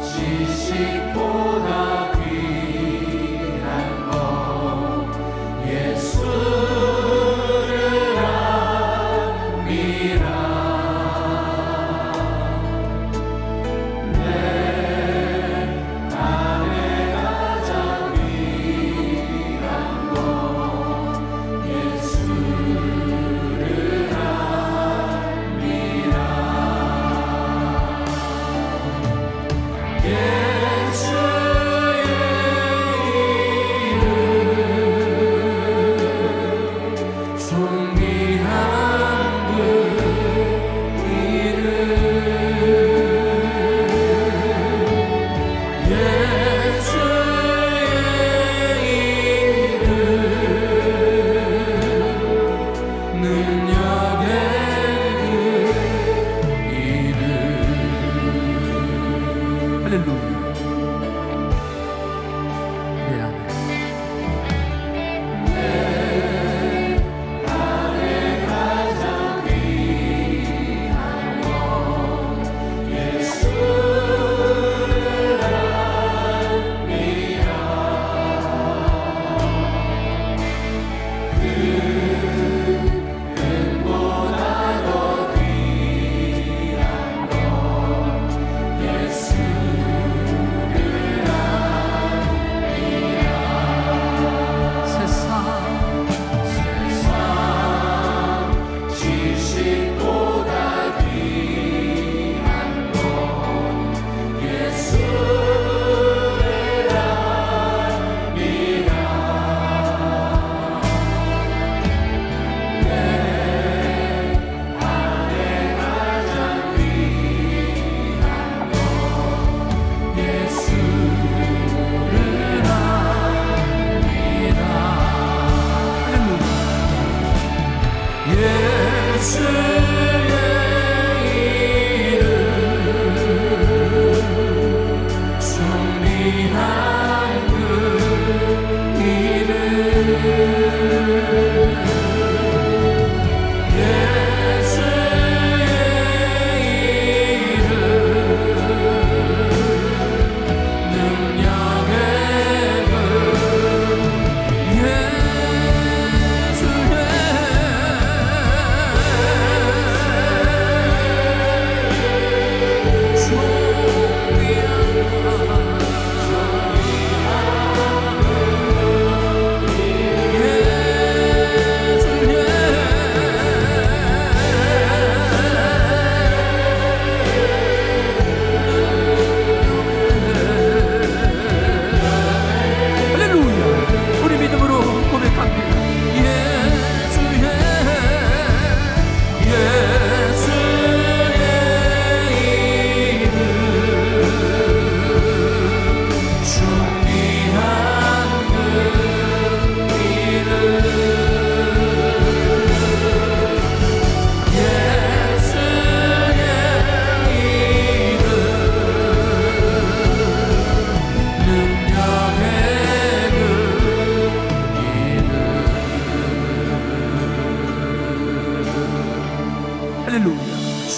지식보다 귀한 것 예수를 압니다. 내 안에 가장 귀한 것 예수를 압니다. 할렐루야.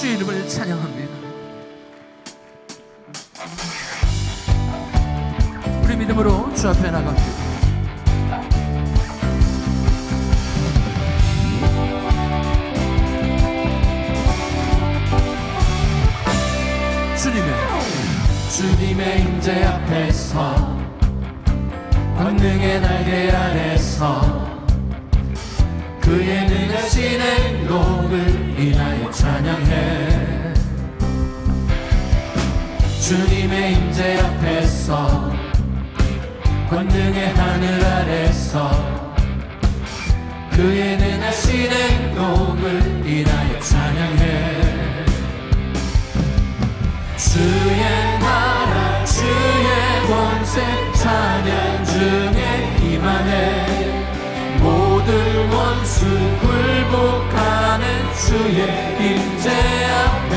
주의 이름을 찬양합니다. 우리 믿음으로 주 앞에 나갑니다. 주님의 임재 앞에서 권능의 날개 아래서 그의 능하신 행동을 인하여 찬양해. 주님의 임재 앞에서 권능의 하늘 아래서 그의 능하신 행동을 인하여 찬양해. 주의 나라 주의 권세 찬양 중에 임하네. 모든 원수 굴복하는 주의 임재 앞에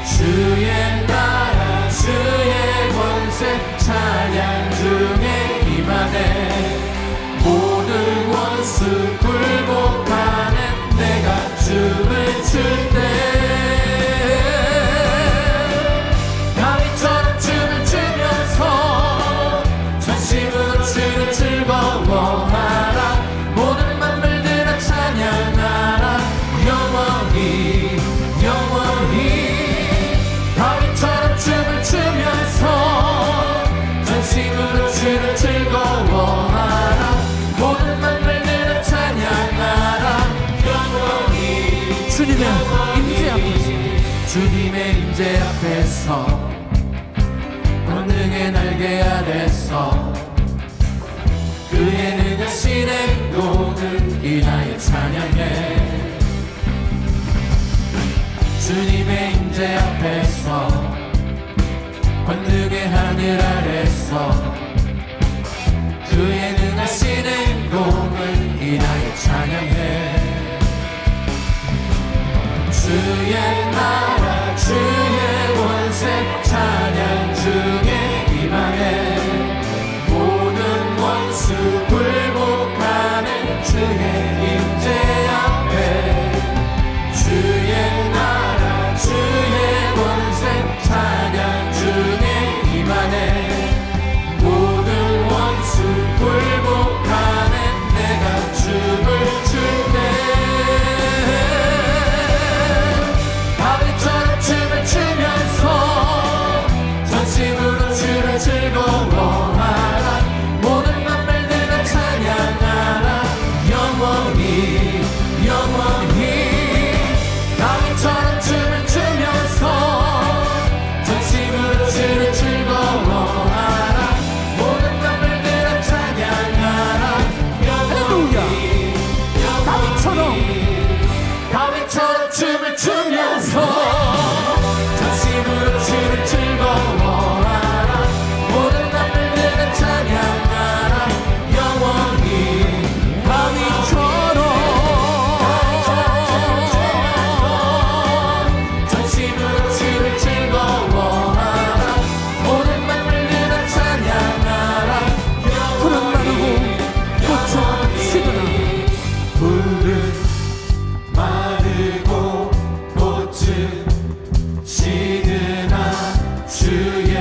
주의 나라 주의 권세 찬양 중에 임하네. 모든 원수 굴복하는 내가 춤을 출 때 영원히 영원히 다윗처럼 춤을 추면서 전심으로 주를 즐거워하라 모든 만물들을 찬양하라 영원히 주님의 임재 앞에서 주님의 임재 앞에서 권능의 날개 아래서 그의 능하신 행동을 인하여 찬양해 주님의 임재 앞에서 권능의 하늘 아래서 그의 능하신 행동을 인하여 찬양해 주의 나라 주의 권세 찬양 중에 임하네 모든 원수 굴복하는 주의 임재 앞에 주의 나라 주의 권세 찬양 중에 임하네 모든 원수 굴복하는 내가 춤을 출때 다윗처럼 춤을 추면서 전심으로 주를 즐거워하라 모든 만물들을 찬양하라 영원히 영원히 다윗처럼 춤을 추면서 전심으로 주를 즐거워하라 모든 만물들을 찬양하라 영원히 다윗처럼 춤을 추면서 전심으로 주를 즐거워하라 모든 만물들을 찬양하라 영원히 다윗처럼 전심으로 주를 즐거워하라 모든 만물들을 찬양하라 푸른 마르고 꽃은 시드나 푸른 마르고 꽃은 시드나 주의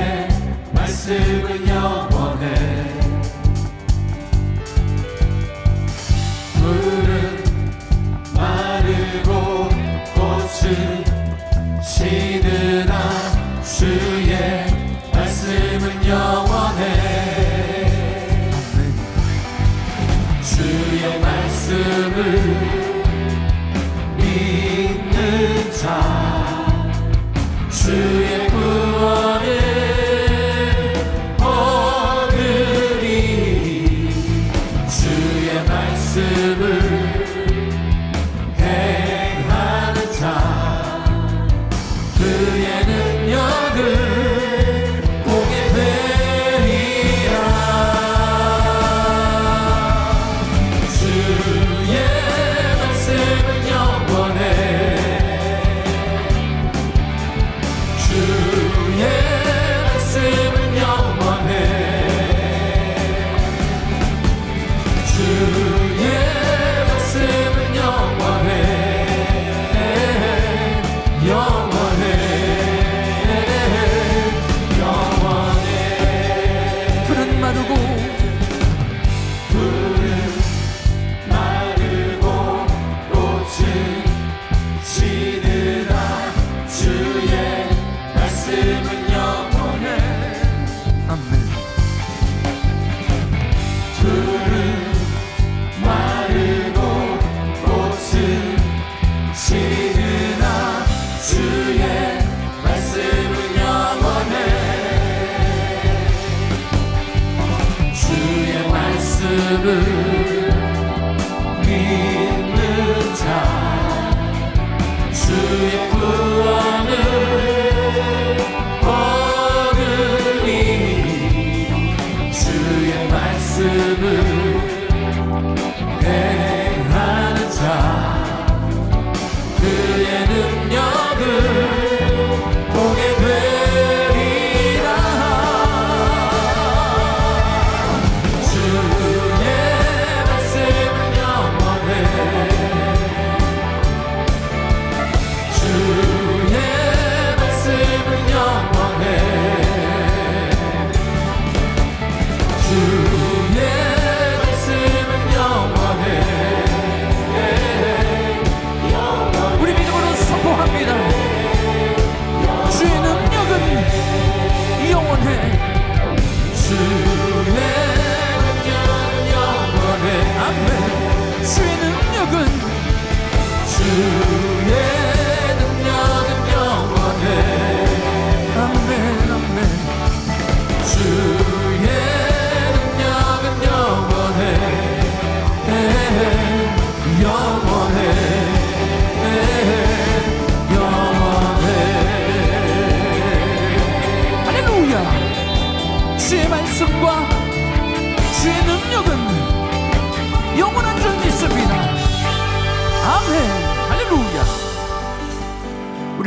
말씀은 영원해 푸른 마르고 꽃은 시드나 주의 말씀은 영원해 주의 말씀을 믿는 자 주의 구원을 얻으리 주의 말씀을 행하는 자 그의 능력을 보게 되리라 주의 말씀은 영원해 주의 말씀은 영원해 주의 말씀은 영원해 영원해 푸른 마르고 푸른 마르고 꽃은 시드나 주의 말씀은 영원해 아멘 푸른 마르고 꽃은 시드나 주의 말씀은 영원해 주의 말씀을 믿는 자 주의 구원을 얻으리 주의 말씀을 행하는 자 그의 능력을 보게 되리라 주의 말씀은 영원해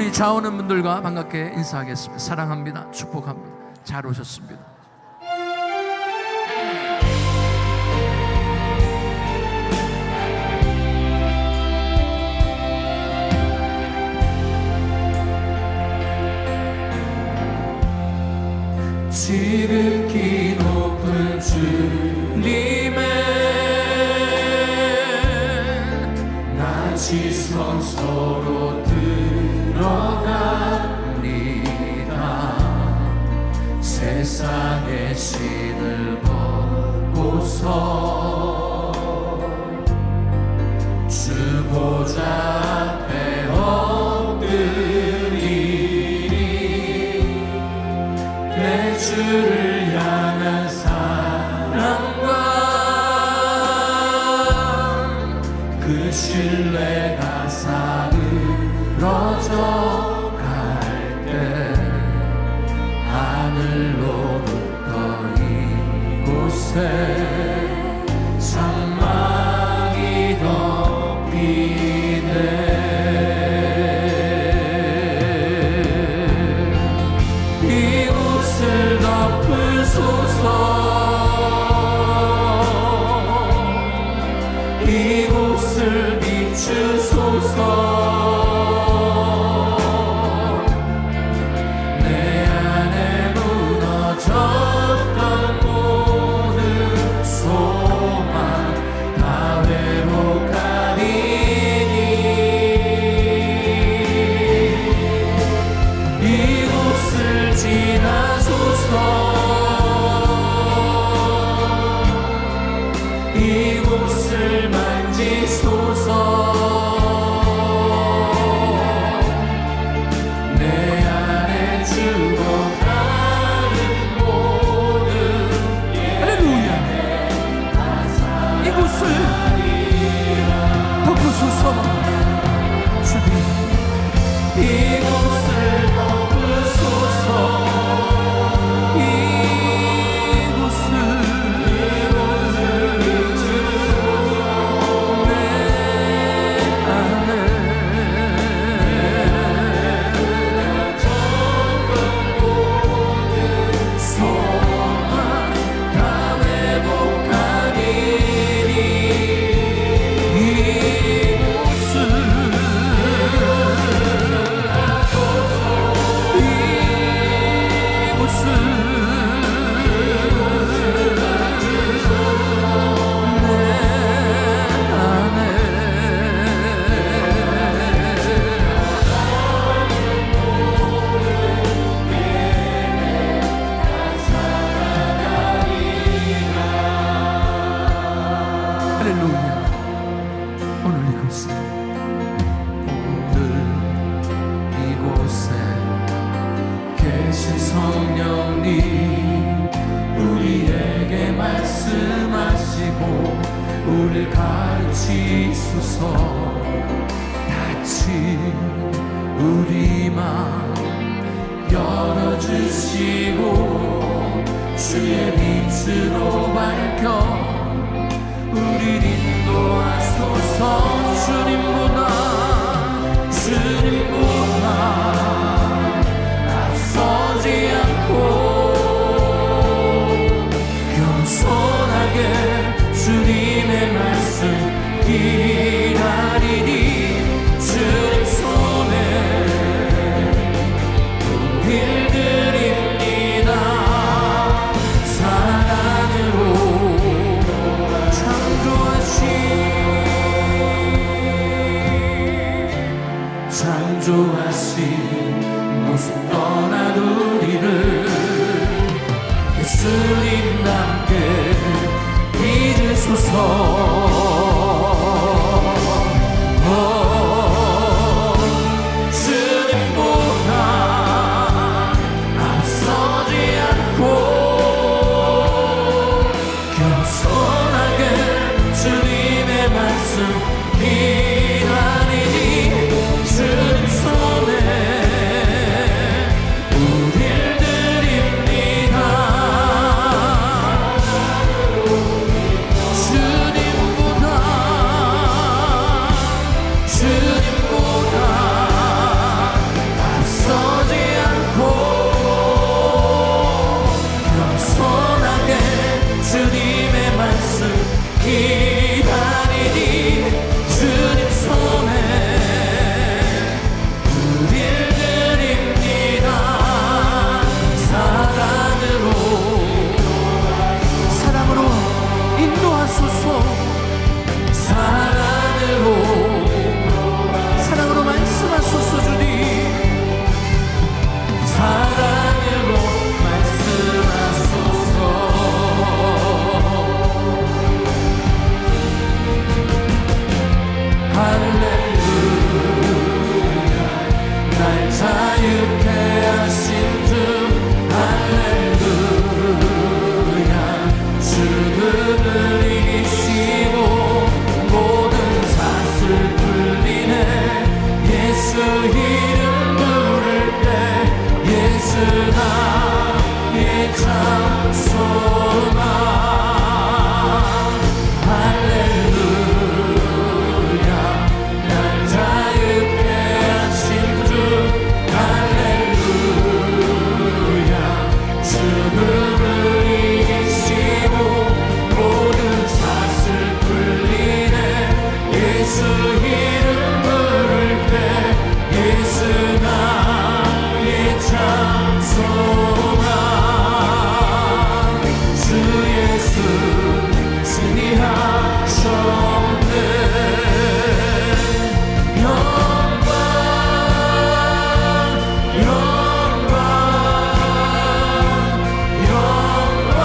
우리 좌우는 분들과 반갑게 인사하겠습니다. 사랑합니다. 축복합니다. 잘 오셨습니다. 지극히 높은 주님의 낮이 성소로 들어갑니다. 세상의 신을 벗고서 주 보좌 앞에 엎드리니 내 주를 향한 사랑과 그 신뢰가 사그러져 갈 때 하늘로부터 이곳에 장막이 덮이네. 이곳을 덮으소서. 이곳을 비추소서. 내 안에 무너졌던 모든 소망 다 회복하리니 이곳을 지나소서. 이곳을 만지소서. 내 안에 죽어가는 모든 할렐루야. 이곳을 덮으소서. 주님, 이곳을 덮으소서. 성령님 우리에게 말씀하시고 우리를 가르치소서. 닫힌 우리 마음 열어주시고 주의 빛으로 밝혀 우리를 인도하소서. 주님보다 앞서지 않고 겸손하게 주님의 말씀 기다리니 주님 손에 빌드립니다. 사랑으로 창조하신 모습 떠난 우리를 예수님 남게 믿으소서. 주님보다 앞서지 않고 겸손하게 주님의 말씀 기다리니 주님 손에 우릴 드립니다. 주님보다 나의 장소만 할렐루야 날 자유케 하신 주 할렐루야 죽음을 이기시고 모든 사슬 풀리네 예수 이름 부를 때 예수 나의 장소가 주 예수 승리하셨네 영광 영광 영광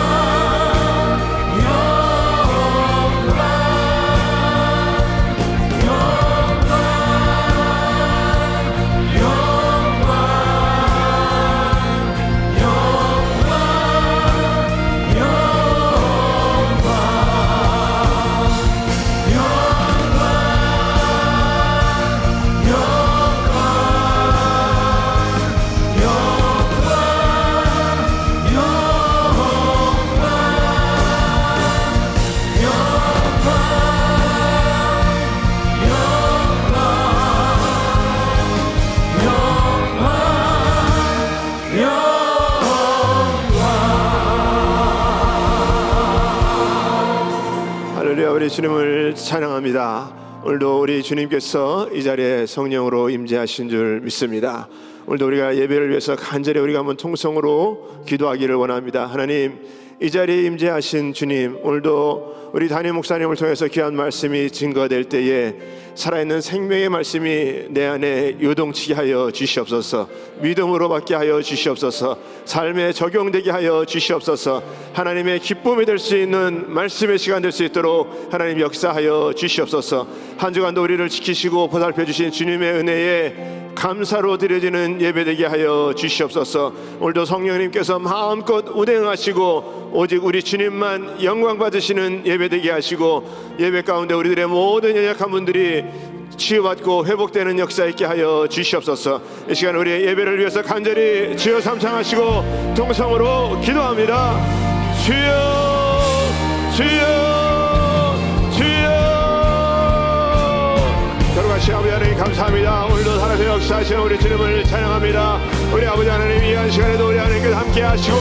할렐루야. 우리 주님을 찬양합니다. 오늘도 우리 주님께서 이 자리에 성령으로 임재하신 줄 믿습니다. 오늘도 우리가 예배를 위해서 간절히 우리가 한번 통성으로 기도하기를 원합니다. 하나님, 이 자리에 임재하신 주님, 오늘도 우리 담임 목사님을 통해서 귀한 말씀이 증거될 때에 살아있는 생명의 말씀이 내 안에 요동치게 하여 주시옵소서. 믿음으로 받게 하여 주시옵소서. 삶에 적용되게 하여 주시옵소서. 하나님의 기쁨이 될 수 있는 말씀의 시간 될 수 있도록 하나님 역사하여 주시옵소서. 한 주간도 우리를 지키시고 보살펴 주신 주님의 은혜에 감사로 드려지는 예배되게 하여 주시옵소서. 오늘도 성령님께서 마음껏 운행하시고 오직 우리 주님만 영광 받으시는 예배되게 하시고 예배 가운데 우리들의 모든 연약한 분들이 치유받고 회복되는 역사 있게 하여 주시옵소서. 이 시간 우리의 예배를 위해서 간절히 주여 삼창하시고 동성으로 기도합니다. 주여 주여 주여. 결과시 아버지 하나님 감사합니다. 오늘도 살아서 역사하시는 우리 주님을 찬양합니다. 우리 아버지 하나님, 이 한 시간에도 우리 하나님께서 함께 하시고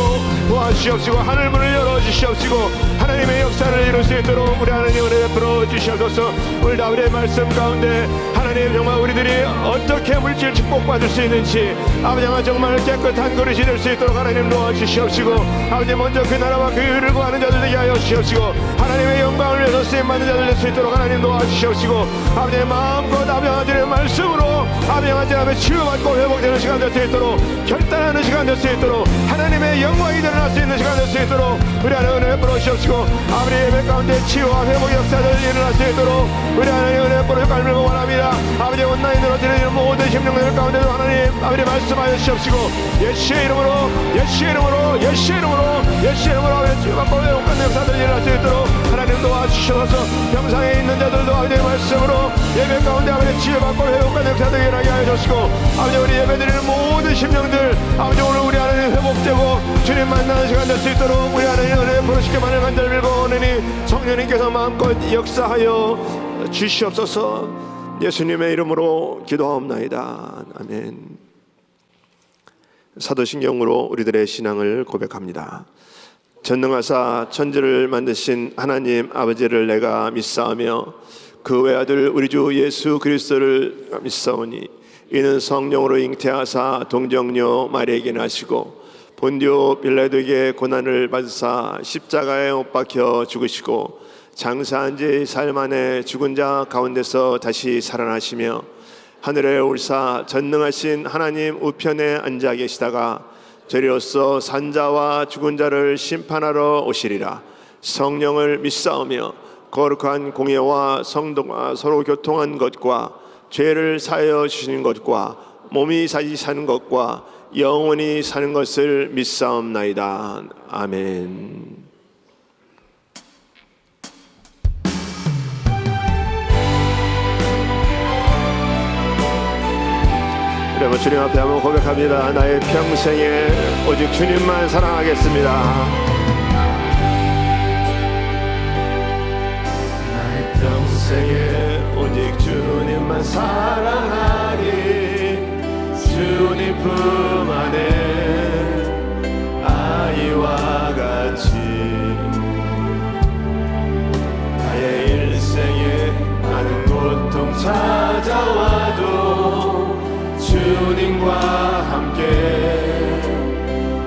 도와주시옵시고 하늘 문을 열어주시옵시고 하나님의 역사를 이룰 수 있도록 우리 하나님 은혜 베풀어 주시옵소서. 오늘 아버지의 말씀 가운데 하나님 정말 우리들이 어떻게 물질 축복받을 수 있는지 아버지 정말 깨끗한 그릇이 될 수 있도록 하나님 도와주시옵시고 아버지 먼저 그 나라와 그 의를 구하는 자들 되게 하여 주시옵시고 하나님의 영광을 위해서 쓰임받는 자들 될 수 있도록 하나님 도와주시옵시고 아버지의 마음껏 아버지의 말씀으로 아버지의 치유받고 회복되는 시간 될 수 있도록 결단하는 시간 될 수 있도록 하나님의 영광이 드러날 수 있는 시간 될 수 있도록 우리 하나님 은혜 베풀어 주시옵시고 아버지 예배 가운데 치유와 회복 역사들 일어날 수 있도록 우리 하나님 은혜 베풀어 주시옵시고 원합니다. 아버지 온라인 늘어지는 모든 심령들 가운데도 하나님 아버지 말씀하여 주시옵시고 예수의 이름으로 예수의 이름으로 예수의 이름으로 예수의 이름으로 아버지 치유받고 회복하는 역사들 일어날 수 있도록 하나님 도와주셔서 병상에 있는 자들도 아버지의 말씀으로 예배 가운데 아버지 치유받고 회복하는 역사들 일어나게 하여 주시고 아버지 우리 예배드리는 모든 심령들 아버지 오늘 우리 하나님 회복되고 주님 만나는 시간 될 수 있도록 우리 하나님 은혜 부르시기만을 간절히 빌고 오느니 성령님께서 마음껏 역사하여 주시옵소서. 예수님의 이름으로 기도하옵나이다. 아멘. 사도신경으로 우리들의 신앙을 고백합니다. 전능하사 천지를 만드신 하나님 아버지를 내가 믿사오며 그 외아들 우리 주 예수 그리스도를 믿사오니 이는 성령으로 잉태하사 동정녀 마리아에게 나시고 본디오 빌라도에게 고난을 받으사 십자가에 못 박혀 죽으시고 장사한 지 사흘 만에 죽은 자 가운데서 다시 살아나시며 하늘에 올사 전능하신 하나님 우편에 앉아 계시다가 저리로서 산자와 죽은 자를 심판하러 오시리라. 성령을 믿사오며 거룩한 공예와 성도가 서로 교통한 것과 죄를 사하여 주시는 것과 몸이 다시 사는 것과 영원히 사는 것을 믿사옵나이다. 아멘. 여러분 주님 앞에 한번 고백합니다. 나의 평생에 오직 주님만 사랑하겠습니다. 나의 평생에 오직 주님만 사랑하리. 주님 품 안에 아이와 같이 나의 일생에 많은 고통 찾아와도 주님과 함께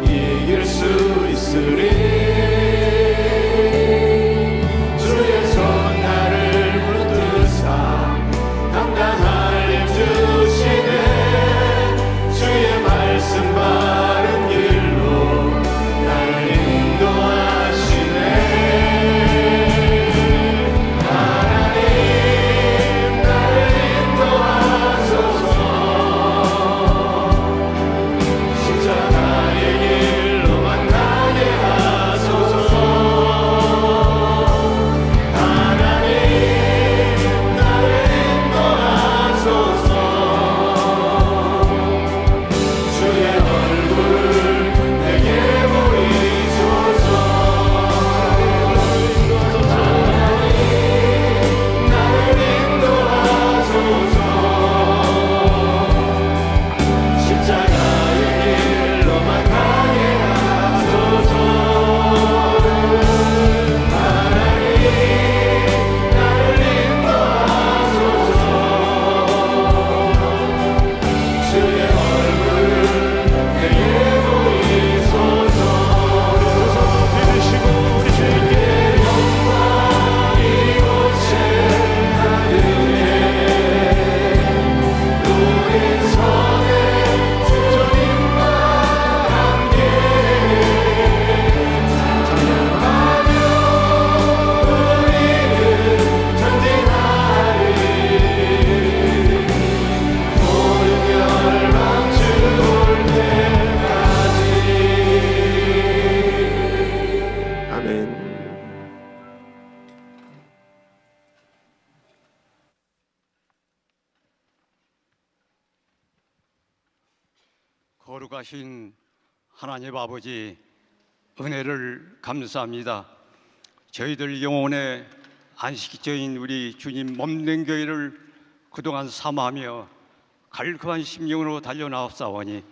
이길 수 있으리. 주의 손 나를 붙드사 당당한 힘 주시네. 주의 말씀 바른 길로 나를 인도하시네. 하나님 나를 인도하소서. 십자가의 길로만 가게 하소서. 하나님 나를 인도하소서. 주의 얼굴을 내게 보이소서. 하나님 나를 인도하소서. 십자가의 길로만 가게 하소서. 하나님 나를 인도하소서. 주의 얼굴을 내게 보이소서. 믿으시고 우리 주님께 영광 이곳에 가득해. 우리 손에 주님과 함께 찬양하며 우리는 전진하리. 모든 열방 주 올 때까지. 아멘. 거룩하신 하나님 아버지, 은혜를 감사합니다. 저희들 영혼의 안식처인 우리 주님 몸된 교회를 그동안 사모하며 갈급한 심령으로 달려나옵사오니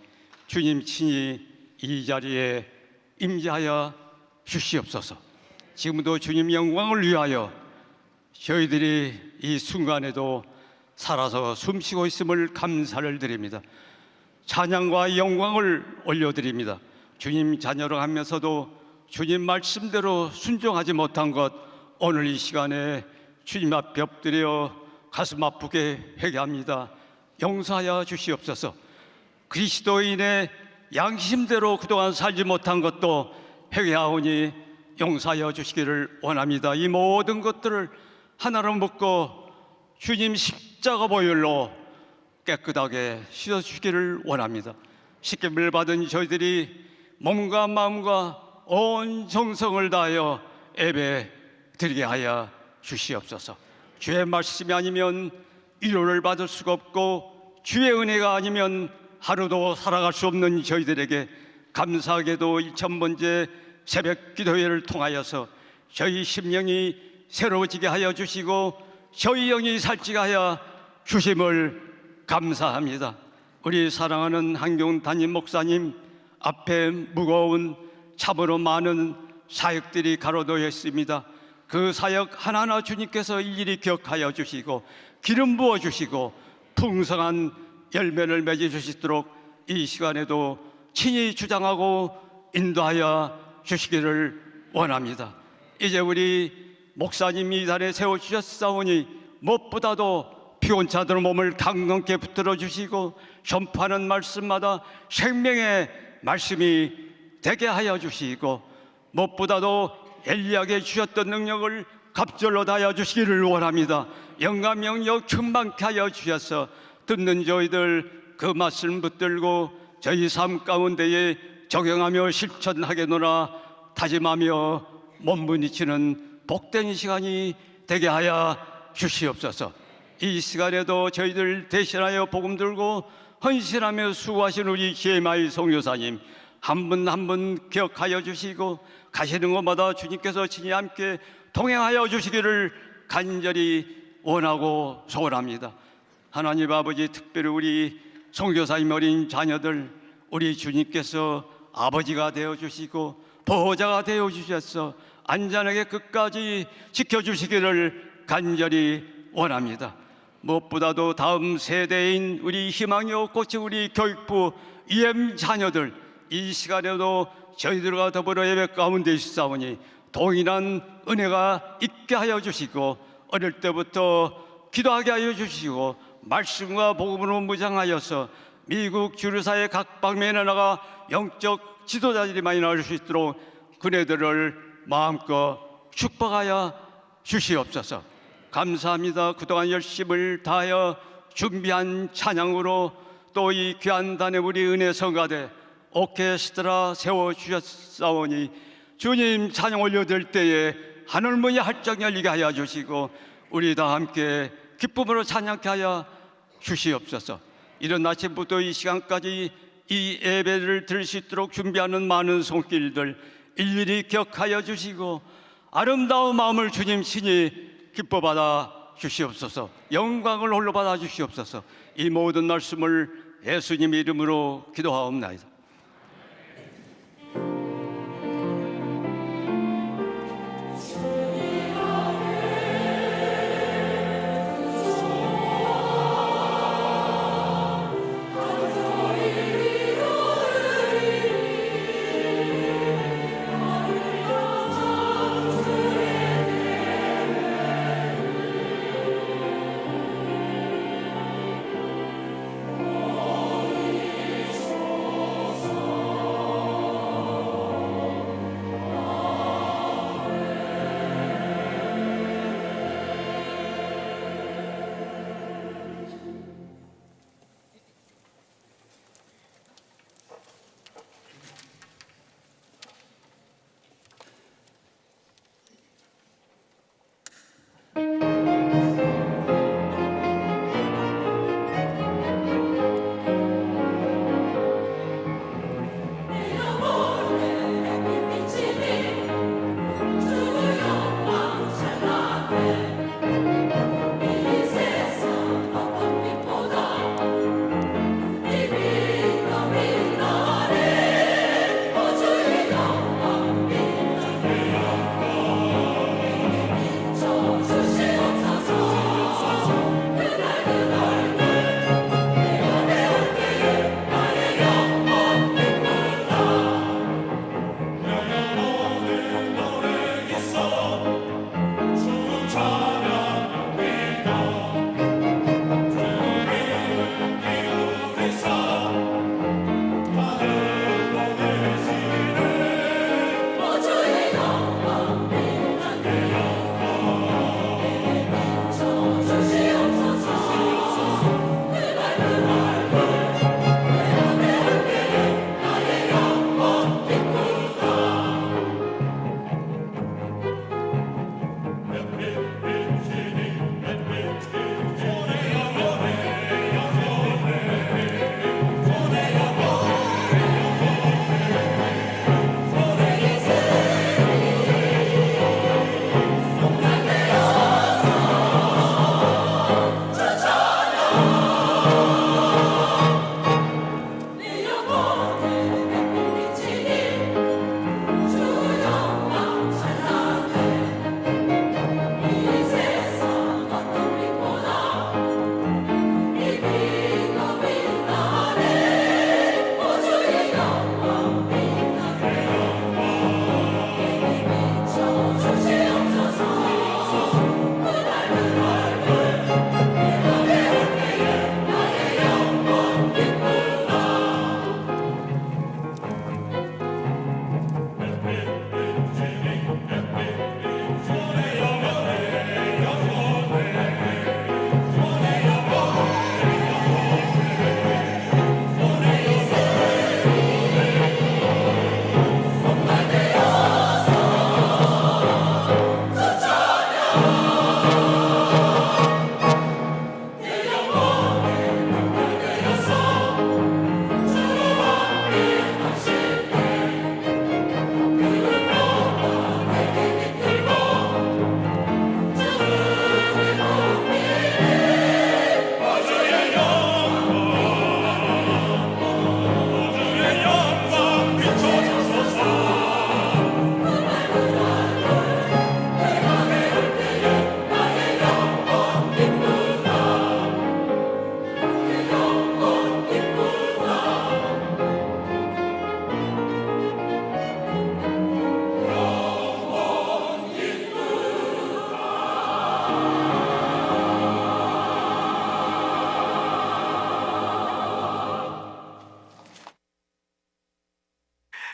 주님 친히 이 자리에 임재하여 주시옵소서. 지금도 주님 영광을 위하여 저희들이 이 순간에도 살아서 숨쉬고 있음을 감사를 드립니다. 찬양과 영광을 올려드립니다. 주님 자녀로 하면서도 주님 말씀대로 순종하지 못한 것, 오늘 이 시간에 주님 앞에 엎드려 가슴 아프게 회개합니다. 용서하여 주시옵소서. 그리스도인의 양심대로 그동안 살지 못한 것도 회개하오니 용서하여 주시기를 원합니다. 이 모든 것들을 하나로 묶고 주님 십자가 보혈로 깨끗하게 씻어주시기를 원합니다. 십계명을 받은 저희들이 몸과 마음과 온 정성을 다하여 예배 드리게 하여 주시옵소서. 주의 말씀이 아니면 위로를 받을 수가 없고 주의 은혜가 아니면 하루도 살아갈 수 없는 저희들에게 감사하게도 1000번째 새벽 기도회를 통하여서 저희 심령이 새로워지게 하여 주시고 저희 영이 살찌게 하여 주심을 감사합니다. 우리 사랑하는 한경 담임 목사님 앞에 무거운 참으로 많은 사역들이 가로놓여 있습니다. 그 사역 하나하나 주님께서 일일이 기억하여 주시고 기름 부어 주시고 풍성한 열매를 맺어 주시도록 이 시간에도 친히 주장하고 인도하여 주시기를 원합니다. 이제 우리 목사님이 이 자리에 세워주셨사오니 무엇보다도 피곤자들 몸을 강건케 붙들어 주시고 전파하는 말씀마다 생명의 말씀이 되게 하여 주시고 무엇보다도 엘리야에게 주셨던 능력을 갑절로 다하여 주시기를 원합니다. 영감 영역 충만케 하여 주셔서 듣는 저희들 그 말씀 붙들고 저희 삶 가운데에 적용하며 실천하게노라 다짐하며 몸부딪히는 복된 시간이 되게 하여 주시옵소서. 이 시간에도 저희들 대신하여 복음 들고 헌신하며 수고하신 우리 GMI 선교사님 한 분 한 분 기억하여 주시고 가시는 곳마다 주님께서 친히 함께 동행하여 주시기를 간절히 원하고 소원합니다. 하나님 아버지, 특별히 우리 선교사님 어린 자녀들 우리 주님께서 아버지가 되어 주시고 보호자가 되어 주셔서 안전하게 끝까지 지켜주시기를 간절히 원합니다. 무엇보다도 다음 세대인 우리 희망이 없고치 우리 교육부 EM 자녀들 이 시간에도 저희들과 더불어 예배 가운데 있사오니 동일한 은혜가 있게 하여 주시고 어릴 때부터 기도하게 하여 주시고 말씀과 복음으로 무장하여서 미국 주류사의 각 방면에 나가 영적 지도자들이 많이 나올 수 있도록 그네들을 마음껏 축복하여 주시옵소서. 감사합니다. 그동안 열심을 다하여 준비한 찬양으로 또 이 귀한 단에 우리 은혜 성가대 오케스트라 세워주셨사오니 주님 찬양 올려드릴 때에 하늘문이 활짝 열리게 하여 주시고 우리 다 함께 기쁨으로 찬양케 하여 주시옵소서. 이른 아침부터 이 시간까지 이 예배를 드릴 수 있도록 준비하는 많은 손길들 일일이 기억하여 주시고 아름다운 마음을 주님 친히 기뻐 받아 주시옵소서. 영광을 홀로 받아 주시옵소서. 이 모든 말씀을 예수님 이름으로 기도하옵나이다.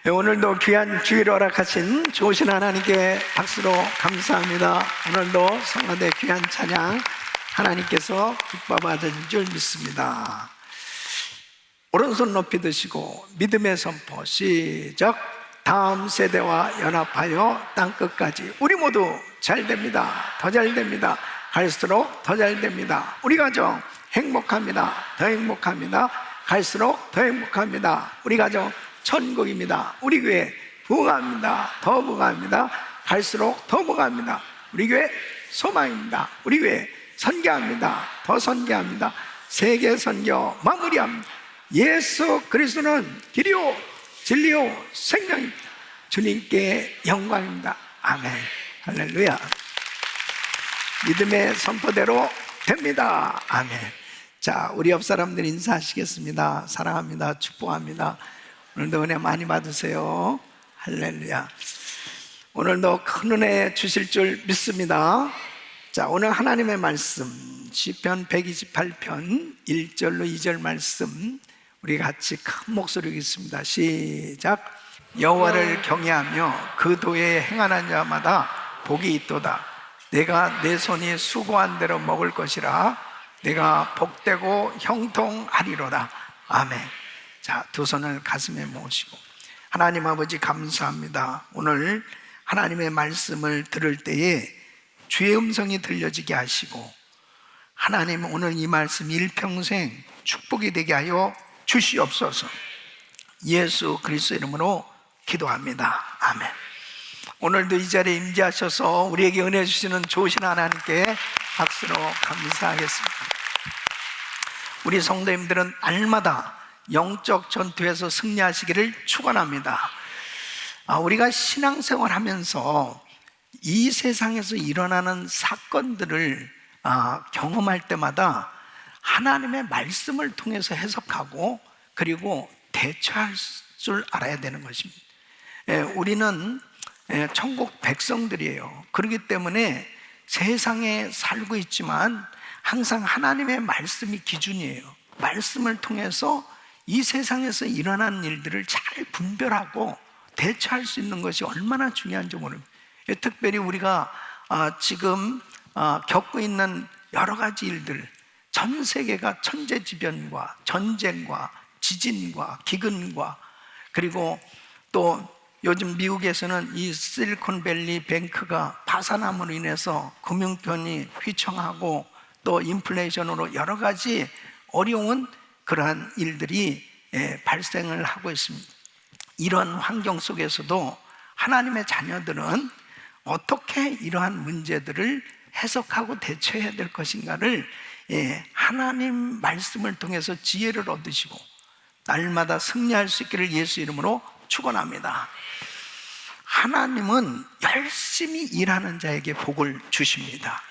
오늘도 귀한 주일을 허락하신 좋으신 하나님께 박수로 감사합니다. 오늘도 성가대 귀한 찬양 하나님께서 기뻐 받으실 줄 믿습니다. 오른손 높이 드시고 믿음의 선포 시작. 다음 세대와 연합하여 땅끝까지 우리 모두 잘 됩니다. 더 잘 됩니다. 갈수록 더 잘 됩니다. 우리 가정 행복합니다. 더 행복합니다. 갈수록 더 행복합니다. 우리 가정 천국입니다. 우리 교회 부흥합니다. 더 부흥합니다. 갈수록 더 부흥합니다. 우리 교회 소망입니다. 우리 교회 선교합니다. 더 선교합니다. 세계 선교 마무리합니다. 예수 그리스도는 길이요 진리요 생명입니다. 주님께 영광입니다. 아멘. 할렐루야. 믿음의 선포대로 됩니다. 아멘. 자, 우리 옆 사람들 인사하시겠습니다. 사랑합니다. 축복합니다. 오늘도 은혜 많이 받으세요. 할렐루야. 오늘도 큰 은혜 주실 줄 믿습니다. 자, 오늘 하나님의 말씀 시편 128편 1절로 2절 말씀 우리 같이 큰 목소리로 읽겠습니다. 시작. 여호와를 경외하며 그 도에 행하는 자마다 복이 있도다. 내가 내 손이 수고한 대로 먹을 것이라. 내가 복되고 형통하리로다. 아멘. 자, 두 손을 가슴에 모으시고 하나님 아버지 감사합니다. 오늘 하나님의 말씀을 들을 때에 주의 음성이 들려지게 하시고 하나님 오늘 이 말씀 일평생 축복이 되게 하여 주시옵소서. 예수 그리스도 이름으로 기도합니다. 아멘. 오늘도 이 자리에 임재하셔서 우리에게 은혜 주시는 좋으신 하나님께 박수로 감사하겠습니다. 우리 성도님들은 날마다 영적 전투에서 승리하시기를 축원합니다. 우리가 신앙생활 하면서 이 세상에서 일어나는 사건들을 경험할 때마다 하나님의 말씀을 통해서 해석하고 그리고 대처할 줄 알아야 되는 것입니다. 우리는 천국 백성들이에요. 그렇기 때문에 세상에 살고 있지만 항상 하나님의 말씀이 기준이에요. 말씀을 통해서 이 세상에서 일어나는 일들을 잘 분별하고 대처할 수 있는 것이 얼마나 중요한지 모릅니다. 특별히 우리가 지금 겪고 있는 여러 가지 일들, 전 세계가 천재지변과 전쟁과 지진과 기근과 그리고 또 요즘 미국에서는 이 실리콘밸리 뱅크가 파산함으로 인해서 금융권이 휘청하고 또 인플레이션으로 여러 가지 어려운 그러한 일들이 발생을 하고 있습니다. 이런 환경 속에서도 하나님의 자녀들은 어떻게 이러한 문제들을 해석하고 대처해야 될 것인가를 하나님 말씀을 통해서 지혜를 얻으시고 날마다 승리할 수 있기를 예수 이름으로 축원합니다. 하나님은 열심히 일하는 자에게 복을 주십니다.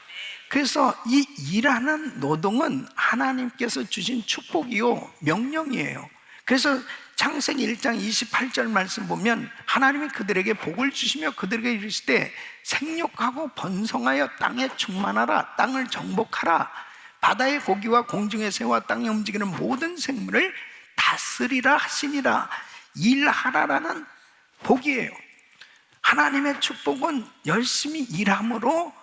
그래서 이 일하는 노동은 하나님께서 주신 축복이요 명령이에요. 그래서 창세기 1장 28절 말씀 보면 하나님이 그들에게 복을 주시며 그들에게 이르시되 생육하고 번성하여 땅에 충만하라. 땅을 정복하라. 바다의 고기와 공중의 새와 땅에 움직이는 모든 생물을 다스리라 하시니라. 일하라라는 복이에요. 하나님의 축복은 열심히 일함으로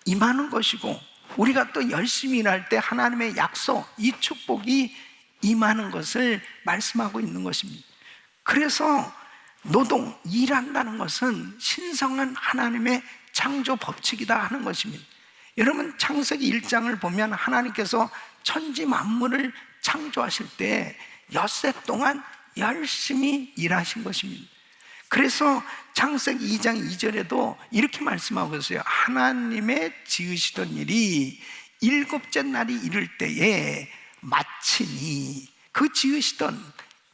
임하는 것이고 우리가 또 열심히 일할 때 하나님의 약속, 이 축복이 임하는 것을 말씀하고 있는 것입니다. 그래서 노동, 일한다는 것은 신성한 하나님의 창조 법칙이다 하는 것입니다. 여러분 창세기 1장을 보면 하나님께서 천지 만물을 창조하실 때 엿새 동안 열심히 일하신 것입니다. 그래서 창세기 2장 2절에도 이렇게 말씀하고 있어요. 하나님의 지으시던 일이 일곱째 날이 이를 때에 마치니 그 지으시던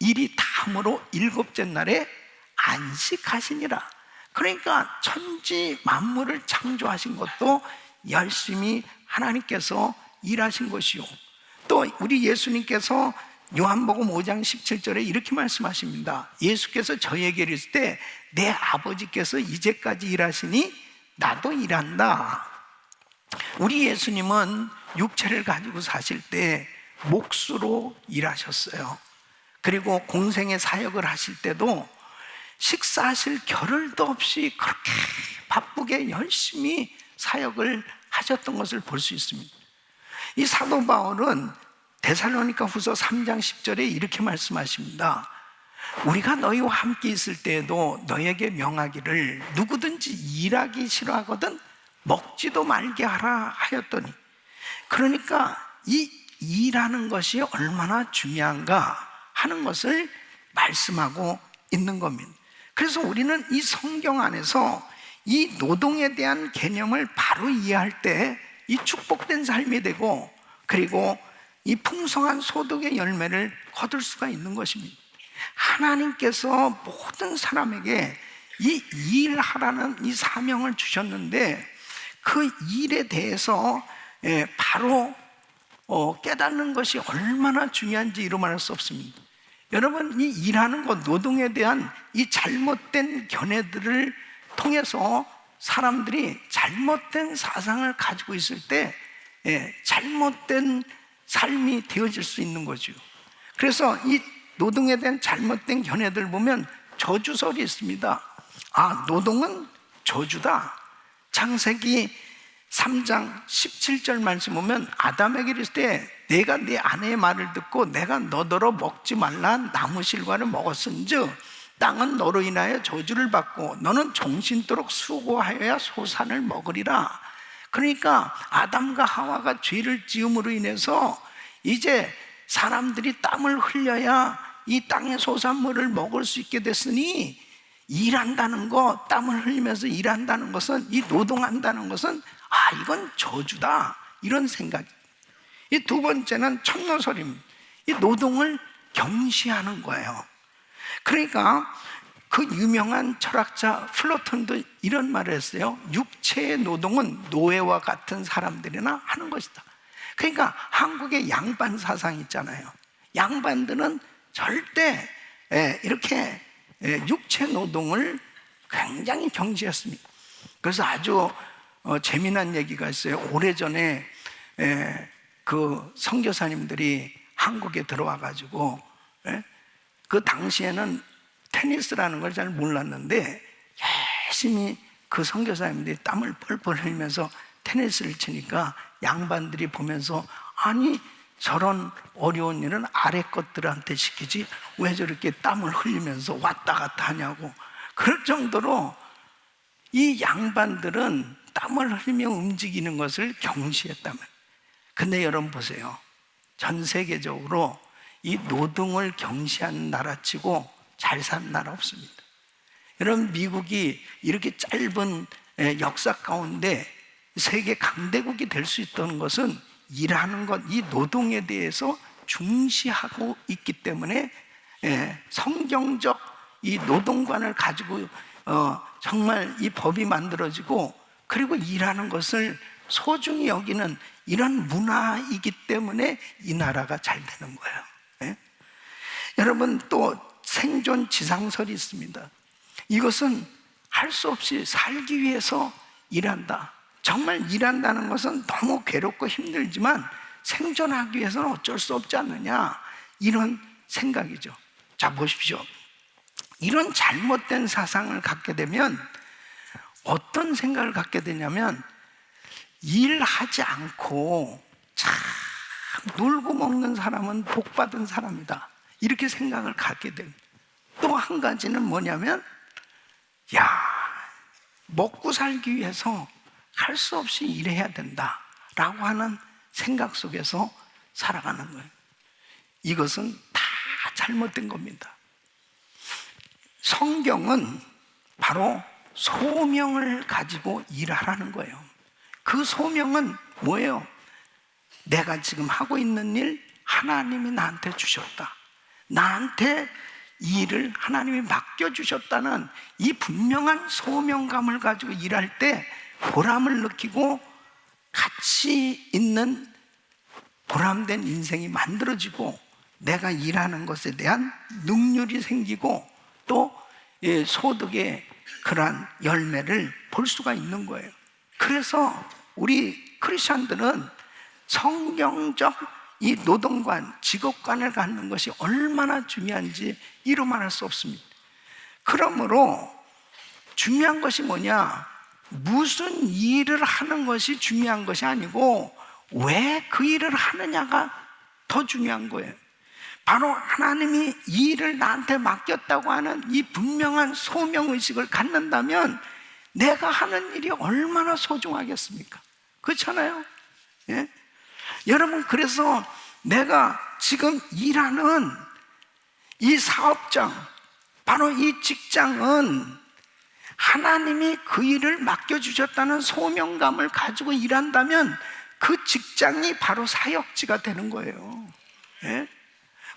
일이 다음으로 일곱째 날에 안식하시니라. 그러니까 천지 만물을 창조하신 것도 열심히 하나님께서 일하신 것이요. 또 우리 예수님께서 요한복음 5장 17절에 이렇게 말씀하십니다. 예수께서 저에게 이르실 때 내 아버지께서 이제까지 일하시니 나도 일한다. 우리 예수님은 육체를 가지고 사실 때 몫으로 일하셨어요. 그리고 공생의 사역을 하실 때도 식사하실 겨를도 없이 그렇게 바쁘게 열심히 사역을 하셨던 것을 볼 수 있습니다. 이 사도 바울은 데살로니가 후서 3장 10절에 이렇게 말씀하십니다. 우리가 너희와 함께 있을 때에도 너희에게 명하기를 누구든지 일하기 싫어하거든 먹지도 말게 하라 하였더니, 그러니까 이 일하는 것이 얼마나 중요한가 하는 것을 말씀하고 있는 겁니다. 그래서 우리는 이 성경 안에서 이 노동에 대한 개념을 바로 이해할 때 이 축복된 삶이 되고, 그리고 이 풍성한 소득의 열매를 거둘 수가 있는 것입니다. 하나님께서 모든 사람에게 이 일하라는 이 사명을 주셨는데, 그 일에 대해서 바로 깨닫는 것이 얼마나 중요한지 이루 말할 수 없습니다. 여러분, 이 일하는 것, 노동에 대한 이 잘못된 견해들을 통해서 사람들이 잘못된 사상을 가지고 있을 때 잘못된 삶이 되어질 수 있는 거죠. 그래서 이 노동에 대한 잘못된 견해들 보면 저주설이 있습니다. 아, 노동은 저주다. 창세기 3장 17절 말씀 보면 아담에게 이르실 때 내가 네 아내의 말을 듣고 내가 너더러 먹지 말라 나무 실과를 먹었은즉 땅은 너로 인하여 저주를 받고 너는 종신토록 수고하여야 소산을 먹으리라. 그러니까 아담과 하와가 죄를 지음으로 인해서 이제 사람들이 땀을 흘려야 이 땅의 소산물을 먹을 수 있게 됐으니, 일한다는 것, 땀을 흘리면서 일한다는 것은, 이 노동한다는 것은 이건 저주다, 이런 생각. 이 두 번째는 천노설입니다. 이 노동을 경시하는 거예요. 그러니까 그 유명한 철학자 플라톤도 이런 말을 했어요. 육체의 노동은 노예와 같은 사람들이나 하는 것이다. 그러니까 한국의 양반 사상이 있잖아요. 양반들은 절대 이렇게 육체 노동을 굉장히 경시했습니다. 그래서 아주 재미난 얘기가 있어요. 오래전에 그 선교사님들이 한국에 들어와 가지고 그 당시에는 테니스라는 걸 잘 몰랐는데 열심히 그 선교사님들이 땀을 펄펄 흘리면서 테니스를 치니까 양반들이 보면서, 아니 저런 어려운 일은 아래 것들한테 시키지 왜 저렇게 땀을 흘리면서 왔다 갔다 하냐고. 그럴 정도로 이 양반들은 땀을 흘리며 움직이는 것을 경시했다면, 근데 여러분 보세요. 전 세계적으로 이 노동을 경시하는 나라치고 잘 사는 나라 없습니다. 여러분, 미국이 이렇게 짧은 역사 가운데 세계 강대국이 될 수 있다는 것은 일하는 것, 이 노동에 대해서 중시하고 있기 때문에 성경적 이 노동관을 가지고 정말 이 법이 만들어지고, 그리고 일하는 것을 소중히 여기는 이런 문화이기 때문에 이 나라가 잘 되는 거예요. 여러분, 또 생존 지상설이 있습니다. 이것은 할 수 없이 살기 위해서 일한다. 정말 일한다는 것은 너무 괴롭고 힘들지만 생존하기 위해서는 어쩔 수 없지 않느냐, 이런 생각이죠. 자, 보십시오. 이런 잘못된 사상을 갖게 되면 어떤 생각을 갖게 되냐면, 일하지 않고 참 놀고 먹는 사람은 복받은 사람이다, 이렇게 생각을 갖게 됩니다. 또 한 가지는 뭐냐면, 먹고 살기 위해서 할 수 없이 일해야 된다라고 하는 생각 속에서 살아가는 거예요. 이것은 다 잘못된 겁니다. 성경은 바로 소명을 가지고 일하라는 거예요. 그 소명은 뭐예요? 내가 지금 하고 있는 일 하나님이 나한테 주셨다. 나한테 이 일을 하나님이 맡겨주셨다는 이 분명한 소명감을 가지고 일할 때 보람을 느끼고 가치 있는 보람된 인생이 만들어지고, 내가 일하는 것에 대한 능률이 생기고, 또 소득의 그러한 열매를 볼 수가 있는 거예요. 그래서 우리 크리스천들은 성경적 이 노동관, 직업관을 갖는 것이 얼마나 중요한지 이루 말할 수 없습니다. 그러므로 중요한 것이 뭐냐? 무슨 일을 하는 것이 중요한 것이 아니고 왜 그 일을 하느냐가 더 중요한 거예요. 바로 하나님이 이 일을 나한테 맡겼다고 하는 이 분명한 소명의식을 갖는다면 내가 하는 일이 얼마나 소중하겠습니까? 그렇잖아요? 예? 여러분, 그래서 내가 지금 일하는 이 사업장, 바로 이 직장은 하나님이 그 일을 맡겨주셨다는 소명감을 가지고 일한다면 그 직장이 바로 사역지가 되는 거예요. 예?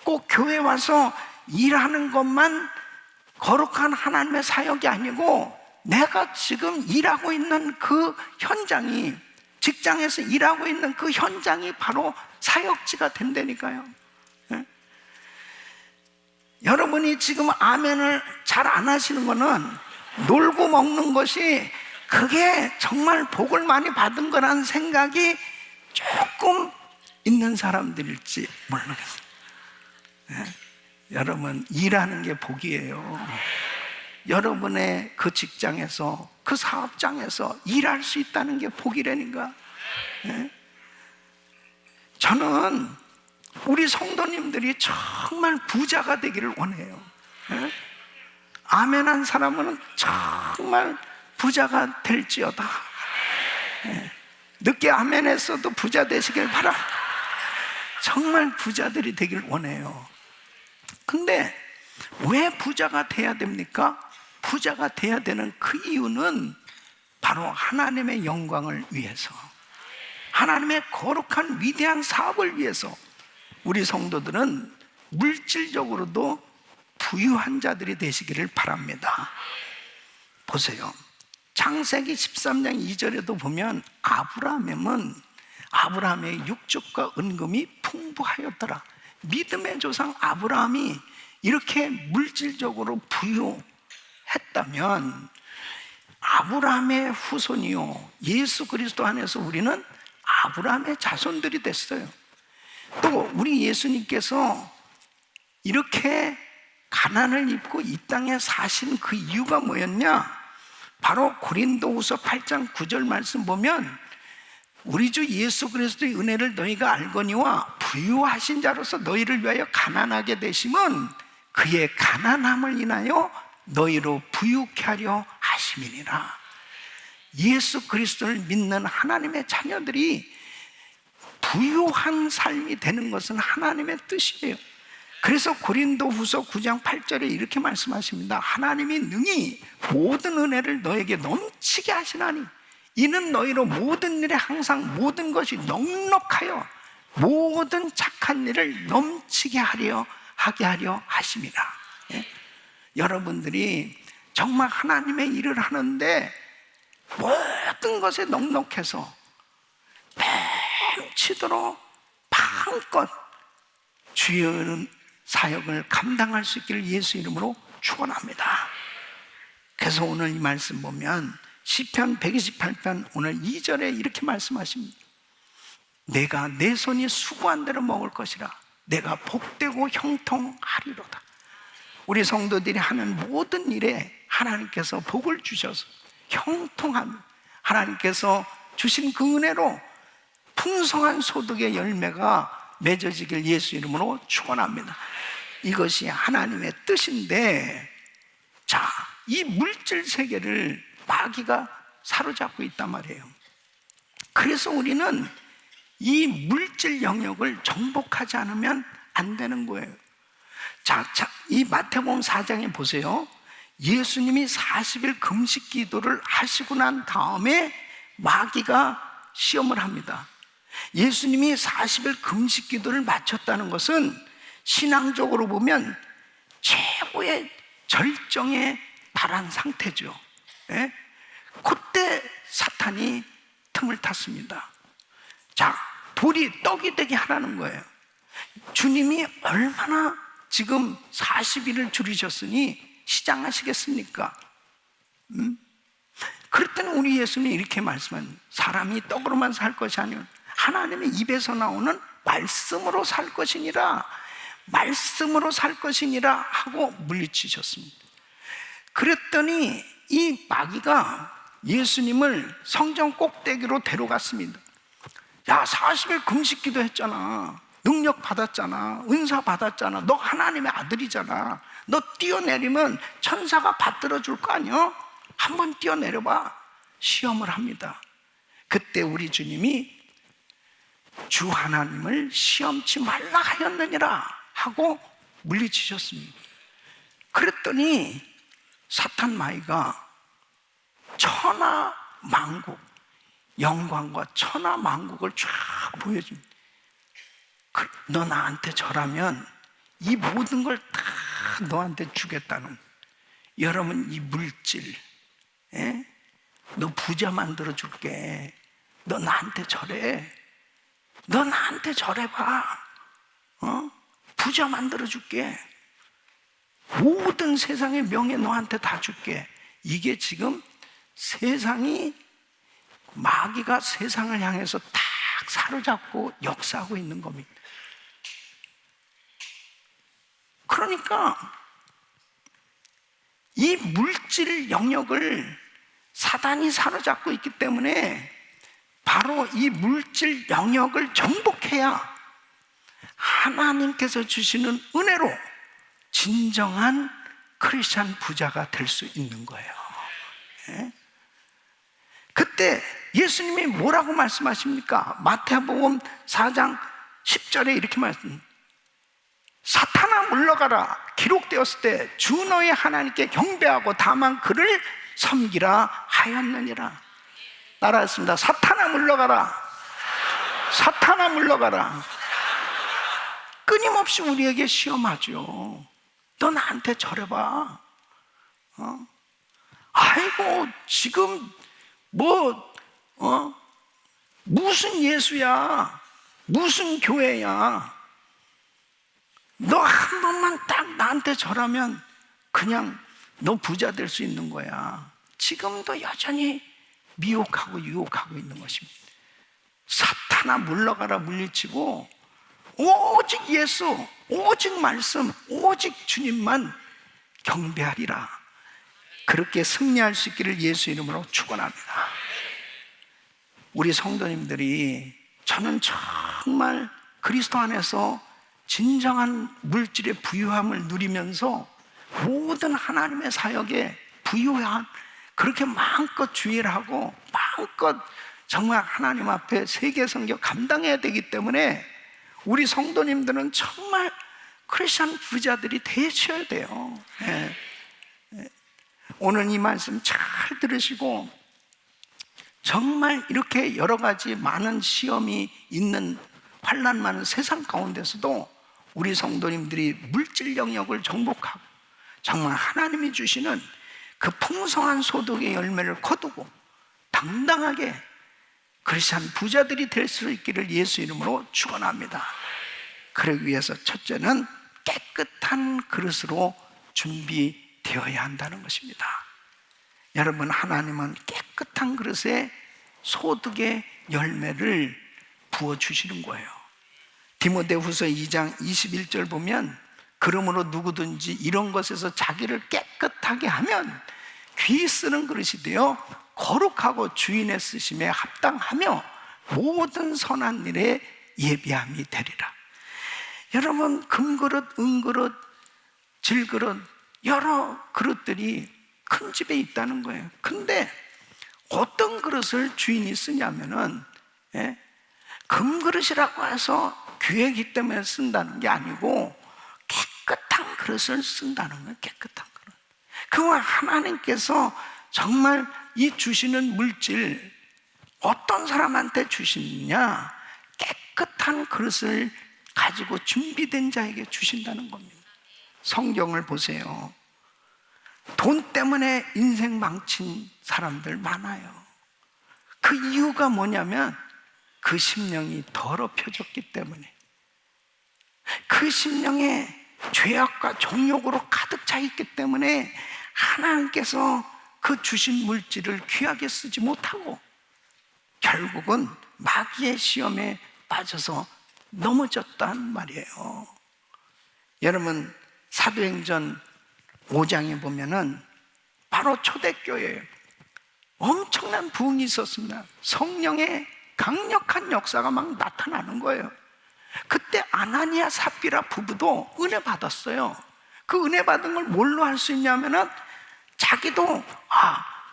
꼭 교회 와서 일하는 것만 거룩한 하나님의 사역이 아니고 내가 지금 일하고 있는 그 현장이, 직장에서 일하고 있는 그 현장이 바로 사역지가 된다니까요. 예? 여러분이 지금 아멘을 잘 안 하시는 거는 놀고 먹는 것이 그게 정말 복을 많이 받은 거라는 생각이 조금 있는 사람들일지 모르겠어요. 네? 여러분, 일하는 게 복이에요. 여러분의 그 직장에서, 그 사업장에서 일할 수 있다는 게 복이라니까. 네? 저는 우리 성도님들이 정말 부자가 되기를 원해요. 네? 아멘한 사람은 정말 부자가 될지어다. 네. 늦게 아멘했어도 부자 되시길 바라. 정말 부자들이 되길 원해요. 근데 왜 부자가 돼야 됩니까? 부자가 돼야 되는 그 이유는 바로 하나님의 영광을 위해서, 하나님의 거룩한 위대한 사업을 위해서 우리 성도들은 물질적으로도 부유한 자들이 되시기를 바랍니다. 보세요. 창세기 13장 2절에도 보면 아브라함의 육축과 은금이 풍부하였더라. 믿음의 조상 아브라함이 이렇게 물질적으로 부유했다면 아브라함의 후손이요, 예수 그리스도 안에서 우리는 아브라함의 자손들이 됐어요. 또 우리 예수님께서 이렇게 가난을 입고 이 땅에 사신 그 이유가 뭐였냐? 바로 고린도후서 8장 9절 말씀 보면 우리 주 예수 그리스도의 은혜를 너희가 알거니와 부유하신 자로서 너희를 위하여 가난하게 되심은 그의 가난함을 인하여 너희로 부유케 하려 하심이니라. 예수 그리스도를 믿는 하나님의 자녀들이 부유한 삶이 되는 것은 하나님의 뜻이에요. 그래서 고린도후서 9장 8절에 이렇게 말씀하십니다. 하나님이 능히 모든 은혜를 너에게 넘치게 하시나니 이는 너희로 모든 일에 항상 모든 것이 넉넉하여 모든 착한 일을 넘치게 하게 하려 하심이라. 예? 여러분들이 정말 하나님의 일을 하는데 모든 것에 넉넉해서 뱀치도록 마음껏 주의 사역을 감당할 수 있기를 예수 이름으로 축원합니다. 그래서 오늘 이 말씀 보면 시편 128편 오늘 2절에 이렇게 말씀하십니다. 내가 내 손이 수고한 대로 먹을 것이라. 내가 복되고 형통하리로다. 우리 성도들이 하는 모든 일에 하나님께서 복을 주셔서 형통함, 하나님께서 주신 그 은혜로 풍성한 소득의 열매가 맺어지길 예수 이름으로 축원합니다. 이것이 하나님의 뜻인데, 자, 이 물질 세계를 마귀가 사로잡고 있단 말이에요. 그래서 우리는 이 물질 영역을 정복하지 않으면 안 되는 거예요. 자, 이 마태복음 4장에 보세요. 예수님이 40일 금식 기도를 하시고 난 다음에 마귀가 시험을 합니다. 예수님이 40일 금식 기도를 마쳤다는 것은 신앙적으로 보면 최고의 절정에 달한 상태죠. 예? 그때 사탄이 틈을 탔습니다. 자, 돌이 떡이 되게 하라는 거예요. 주님이 얼마나 지금 40일을 줄이셨으니 시장하시겠습니까? 그랬더니 우리 예수님이 이렇게 말씀합니다. 사람이 떡으로만 살 것이 아니라 하나님의 입에서 나오는 말씀으로 살 것이니라, 말씀으로 살 것이니라 하고 물리치셨습니다. 그랬더니 이 마귀가 예수님을 성전 꼭대기로 데려갔습니다. 야, 40일 금식기도 했잖아. 능력 받았잖아. 은사 받았잖아. 너 하나님의 아들이잖아. 너 뛰어내리면 천사가 받들어 줄 거 아니야? 한번 뛰어내려봐. 시험을 합니다. 그때 우리 주님이 주 하나님을 시험치 말라 하였느니라 하고 물리치셨습니다. 그랬더니 사탄 마귀가 천하만국, 영광과 천하만국을 쫙 보여줍니다. 너 나한테 절하면 이 모든 걸 다 너한테 주겠다는, 여러분 이 물질, 너 부자 만들어 줄게. 너 나한테 절해. 너 나한테 절해봐. 부자 만들어 줄게. 모든 세상의 명예 너한테 다 줄게. 이게 지금 세상이, 마귀가 세상을 향해서 딱 사로잡고 역사하고 있는 겁니다. 그러니까 이 물질 영역을 사단이 사로잡고 있기 때문에 바로 이 물질 영역을 정복해야 하나님께서 주시는 은혜로 진정한 크리스찬 부자가 될 수 있는 거예요. 그때 예수님이 뭐라고 말씀하십니까? 마태복음 4장 10절에 이렇게 말씀, 사탄아 물러가라. 기록되었을 때 주 너의 하나님께 경배하고 다만 그를 섬기라 하였느니라. 따라했습니다. 사탄아 물러가라. 사탄아 물러가라. 끊임없이 우리에게 시험하죠. 너 나한테 절해봐. 아이고 지금 무슨 예수야, 무슨 교회야. 너 한 번만 딱 나한테 절하면 그냥 너 부자 될 수 있는 거야. 지금도 여전히 미혹하고 유혹하고 있는 것입니다. 사탄아 물러가라 물리치고 오직 예수, 오직 말씀, 오직 주님만 경배하리라. 그렇게 승리할 수 있기를 예수 이름으로 축원합니다. 우리 성도님들이, 저는 정말 그리스도 안에서 진정한 물질의 부유함을 누리면서 모든 하나님의 사역에 부유한, 그렇게 마음껏 주의를 하고 마음껏 정말 하나님 앞에 세계 선교 감당해야 되기 때문에 우리 성도님들은 정말 크리스찬 부자들이 되셔야 돼요. 오늘 이 말씀 잘 들으시고, 정말 이렇게 여러 가지 많은 시험이 있는 환난 많은 세상 가운데서도 우리 성도님들이 물질 영역을 정복하고 정말 하나님이 주시는 그 풍성한 소득의 열매를 거두고 당당하게 크리스찬 부자들이 될 수 있기를 예수 이름으로 축원합니다. 그러기 위해서 첫째는 깨끗한 그릇으로 준비되어야 한다는 것입니다. 여러분, 하나님은 깨끗한 그릇에 소득의 열매를 부어주시는 거예요. 디모데후서 2장 21절 보면, 그러므로 누구든지 이런 것에서 자기를 깨끗하게 하면 귀 쓰는 그릇이 되어 거룩하고 주인의 쓰심에 합당하며 모든 선한 일에 예비함이 되리라. 여러분, 금그릇, 은그릇, 질그릇, 여러 그릇들이 큰 집에 있다는 거예요. 근데 어떤 그릇을 주인이 쓰냐면은, 금그릇이라고 해서 귀하기 때문에 쓴다는 게 아니고 깨끗한 그릇을 쓴다는 거예요. 깨끗한 그릇. 그와 하나님께서 정말 이 주시는 물질 어떤 사람한테 주시느냐, 깨끗한 그릇을 가지고 준비된 자에게 주신다는 겁니다. 성경을 보세요. 돈 때문에 인생 망친 사람들 많아요. 그 이유가 뭐냐면 그 심령이 더럽혀졌기 때문에, 그 심령에 죄악과 정욕으로 가득 차 있기 때문에 하나님께서 그 주신 물질을 귀하게 쓰지 못하고 결국은 마귀의 시험에 빠져서 넘어졌단 말이에요. 여러분, 사도행전 5장에 보면은 바로 초대교회예요. 엄청난 부흥이 있었습니다. 성령의 강력한 역사가 막 나타나는 거예요. 그때 아나니아 삽비라 부부도 은혜 받았어요. 그 은혜 받은 걸 뭘로 할 수 있냐면은 자기도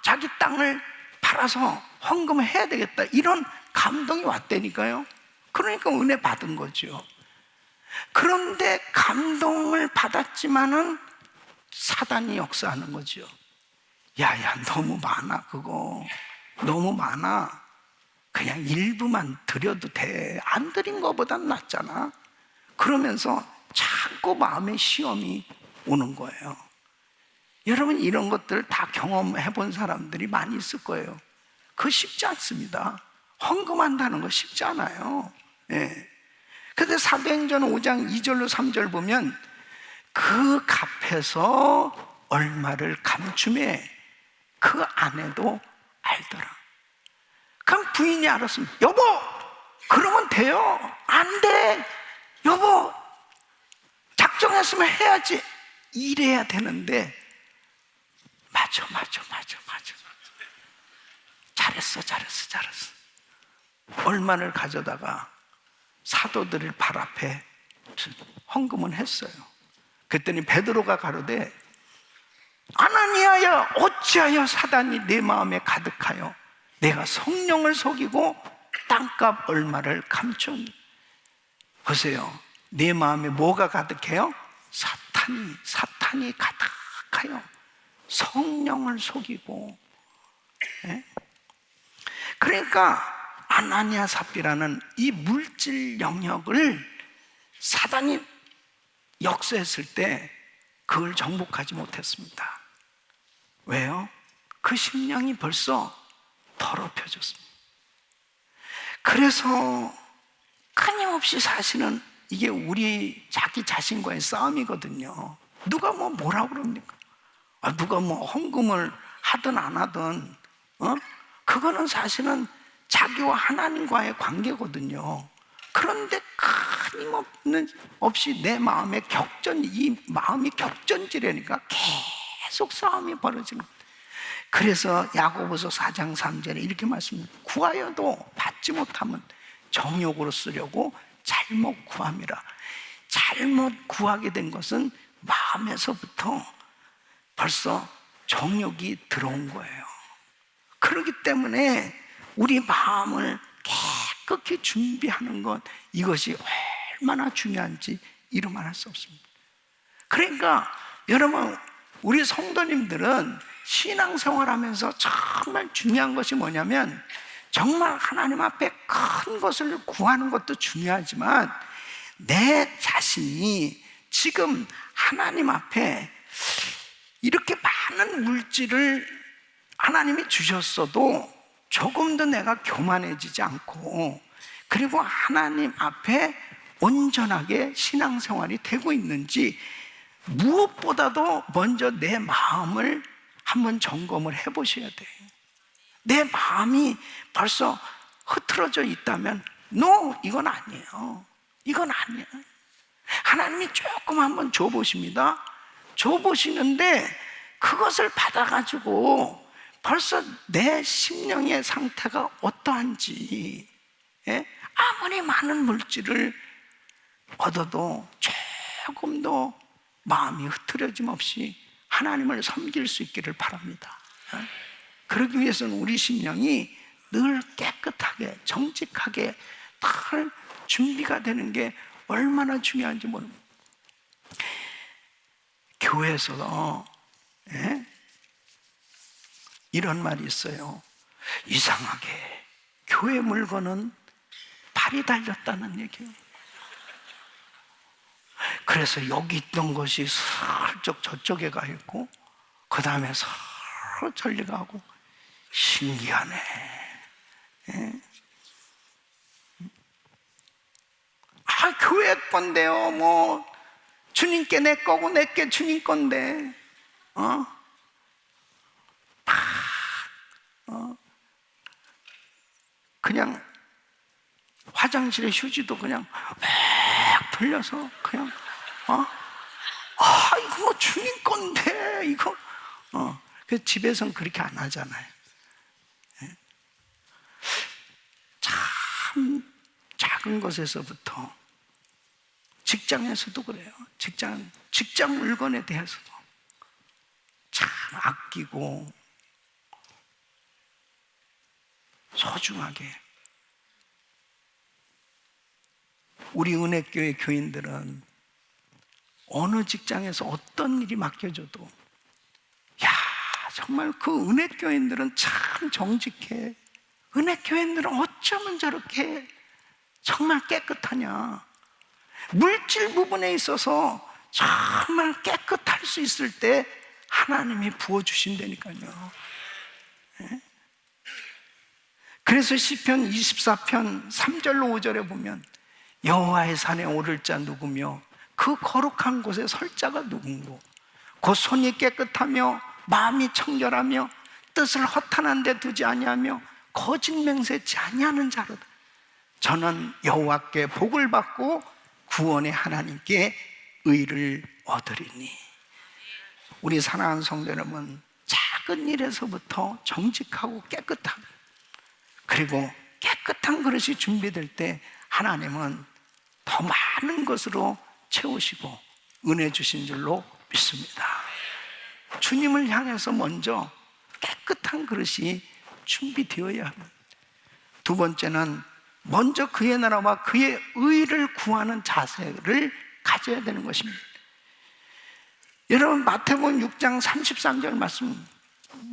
자기 땅을 팔아서 헌금을 해야 되겠다, 이런 감동이 왔다니까요. 그러니까 은혜 받은 거죠. 그런데 감동을 받았지만은 사단이 역사하는 거죠. 야야, 너무 많아, 그거 너무 많아, 그냥 일부만 드려도 돼, 안 드린 거보단 낫잖아. 그러면서 자꾸 마음의 시험이 오는 거예요. 여러분, 이런 것들 다 경험해 본 사람들이 많이 있을 거예요. 그거 쉽지 않습니다. 헌금한다는 거 쉽지 않아요. 예. 근데 사도행전 5장 2절로 3절 보면 그 값에서 얼마를 감춤해 그 아내도 알더라. 그럼 부인이 알았으면, 여보, 그러면 돼요? 안 돼, 여보, 작정했으면 해야지, 이래야 되는데, 맞아, 잘했어. 얼마를 가져다가 사도들 발 앞에 헌금은 했어요. 그랬더니 베드로가 가로되, 아나니아야, 어찌하여 사단이 내 마음에 가득하여 내가 성령을 속이고 땅값 얼마를 감춘. 보세요, 내 마음에 뭐가 가득해요? 사탄이 가득하여 성령을 속이고. 예? 그러니까 아나니아 삽비라는 이 물질 영역을 사단이 역사했을 때 그걸 정복하지 못했습니다. 왜요? 그 심령이 벌써 더럽혀졌습니다. 그래서 끊임없이 사실은 이게 우리 자기 자신과의 싸움이거든요. 누가 뭐라고 그럽니까? 누가 헌금을 하든 안 하든, 그거는 사실은 자기와 하나님과의 관계거든요. 그런데 끊임없이 내 마음의 이 마음이 격전지라니까 계속 싸움이 벌어지는 거예요. 그래서 야고보서 4장 3절에 이렇게 말씀합니다. 구하여도 받지 못하면 정욕으로 쓰려고 잘못 구함이라. 잘못 구하게 된 것은 마음에서부터 벌써 정욕이 들어온 거예요. 그렇기 때문에 우리 마음을 깨끗이 준비하는 것, 이것이 얼마나 중요한지 이루말할 수 없습니다. 그러니까 여러분, 우리 성도님들은 신앙생활하면서 정말 중요한 것이 뭐냐면, 정말 하나님 앞에 큰 것을 구하는 것도 중요하지만 내 자신이 지금 하나님 앞에 이렇게 많은 물질을 하나님이 주셨어도 조금도 내가 교만해지지 않고, 그리고 하나님 앞에 온전하게 신앙생활이 되고 있는지, 무엇보다도 먼저 내 마음을 한번 점검을 해보셔야 돼요. 내 마음이 벌써 흐트러져 있다면 이건 아니에요. 이건 아니에요. 하나님이 조금 한번 줘보십니다. 줘보시는데 그것을 받아가지고 벌써 내 심령의 상태가 어떠한지, 아무리 많은 물질을 얻어도 조금도 마음이 흐트러짐 없이 하나님을 섬길 수 있기를 바랍니다. 그러기 위해서는 우리 심령이 늘 깨끗하게 정직하게 늘 준비가 되는 게 얼마나 중요한지 모릅니다. 교회에서 이런 말이 있어요. 이상하게 교회 물건은 발이 달렸다는 얘기예요. 그래서 여기 있던 것이 슬쩍 저쪽에 가 있고, 그 다음에 서로 저리 가고, 신기하네. 교회 건데요. 주님께 내 거고 내게 주님 건데, 그냥 화장실에 휴지도 그냥 막 돌려서 그냥 이거 주님 건데 이거 그 집에서는 그렇게 안 하잖아요. 예? 참 작은 것에서부터, 직장에서도 그래요. 직장 물건에 대해서도 참 아끼고 소중하게. 우리 은혜교회 교인들은 어느 직장에서 어떤 일이 맡겨져도, 야, 정말 그 은혜교인들은 참 정직해. 은혜교인들은 어쩌면 저렇게 정말 깨끗하냐. 물질 부분에 있어서 정말 깨끗할 수 있을 때 하나님이 부어주신다니까요. 예? 그래서 시편 24편 3절로 5절에 보면 여호와의 산에 오를 자 누구며 그 거룩한 곳에 설 자가 누군고 곧 손이 깨끗하며 마음이 청결하며 뜻을 허탄한 데 두지 아니하며 거짓 맹세치 아니하는 자로다. 저는 여호와께 복을 받고 구원의 하나님께 의를 얻으리니. 우리 사랑하는 성도 여러분, 작은 일에서부터 정직하고 깨끗하고, 그리고 깨끗한 그릇이 준비될 때 하나님은 더 많은 것으로 채우시고 은혜 주신 줄로 믿습니다. 주님을 향해서 먼저 깨끗한 그릇이 준비되어야 합니다. 두 번째는 먼저 그의 나라와 그의 의를 구하는 자세를 가져야 되는 것입니다. 여러분, 마태복음 6장 33절 말씀,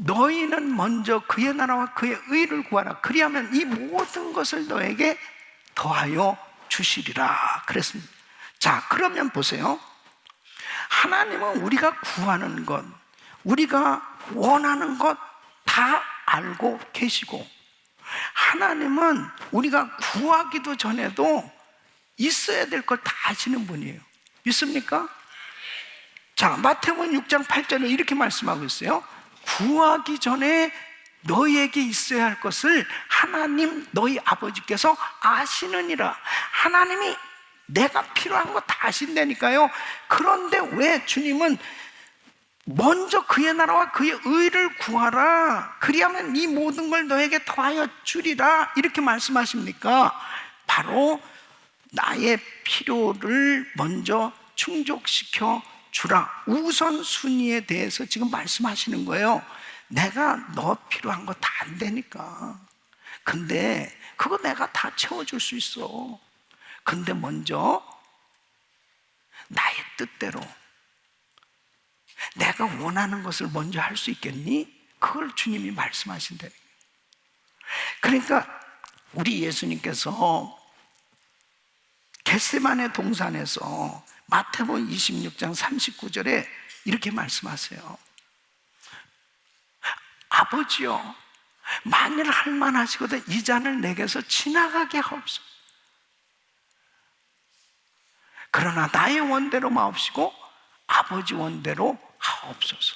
너희는 먼저 그의 나라와 그의 의를 구하라. 그리하면 이 모든 것을 너에게 더하여 주시리라 그랬습니다. 자, 그러면 보세요. 하나님은 우리가 구하는 것, 우리가 원하는 것 다 알고 계시고, 하나님은 우리가 구하기도 전에도 있어야 될 걸 다 아시는 분이에요. 믿습니까? 자, 마태복음 6장 8절에 이렇게 말씀하고 있어요. 구하기 전에 너희에게 있어야 할 것을 하나님 너희 아버지께서 아시느니라. 하나님이 내가 필요한 거 다 아신다니까요. 그런데 왜 주님은 먼저 그의 나라와 그의 의를 구하라, 그리하면 이 모든 걸 너에게 더하여 주리라, 이렇게 말씀하십니까? 바로 나의 필요를 먼저 충족시켜 주라. 우선순위에 대해서 지금 말씀하시는 거예요. 내가 너 필요한 거 다 안 되니까. 근데 그거 내가 다 채워줄 수 있어. 근데 먼저 나의 뜻대로 내가 원하는 것을 먼저 할 수 있겠니? 그걸 주님이 말씀하신다는 거예요. 그러니까 우리 예수님께서 겟세마네 동산에서 마태복음 26장 39절에 이렇게 말씀하세요. 아버지여, 만일 할 만하시거든 이 잔을 내게서 지나가게 하옵소서. 그러나 나의 원대로 마옵시고 아버지 원대로 하옵소서.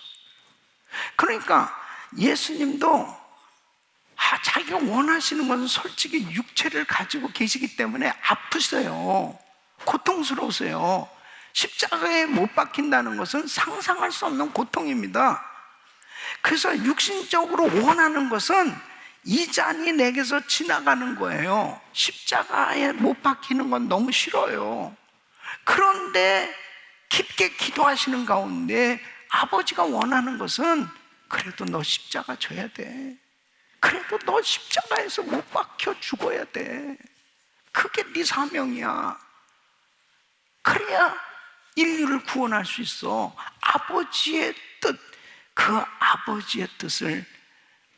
그러니까 예수님도 자기가 원하시는 것은 솔직히 육체를 가지고 계시기 때문에 아프세요. 고통스러우세요. 십자가에 못 박힌다는 것은 상상할 수 없는 고통입니다. 그래서 육신적으로 원하는 것은 이 잔이 내게서 지나가는 거예요. 십자가에 못 박히는 건 너무 싫어요. 그런데 깊게 기도하시는 가운데 아버지가 원하는 것은 그래도 너 십자가 져야 돼. 그래도 너 십자가에서 못 박혀 죽어야 돼. 그게 네 사명이야. 그래야 인류를 구원할 수 있어. 아버지의 뜻, 그 아버지의 뜻을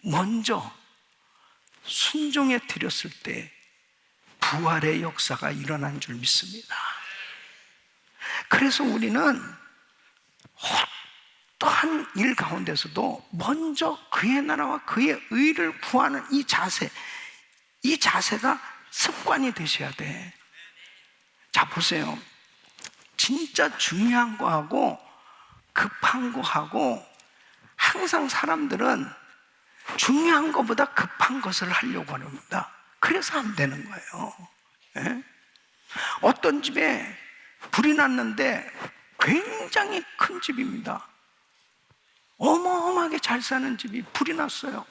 먼저 순종해 드렸을 때 부활의 역사가 일어난 줄 믿습니다. 그래서 우리는 어떠한 일 가운데서도 먼저 그의 나라와 그의 의를 구하는 이 자세, 이 자세가 습관이 되셔야 돼. 자, 보세요. 진짜 중요한 거하고 급한 거하고 항상 사람들은 중요한 것보다 급한 것을 하려고 합니다. 그래서 안 되는 거예요. 예? 어떤 집에 불이 났는데 굉장히 큰 집입니다. 어마어마하게 잘 사는 집이 불이 났어요.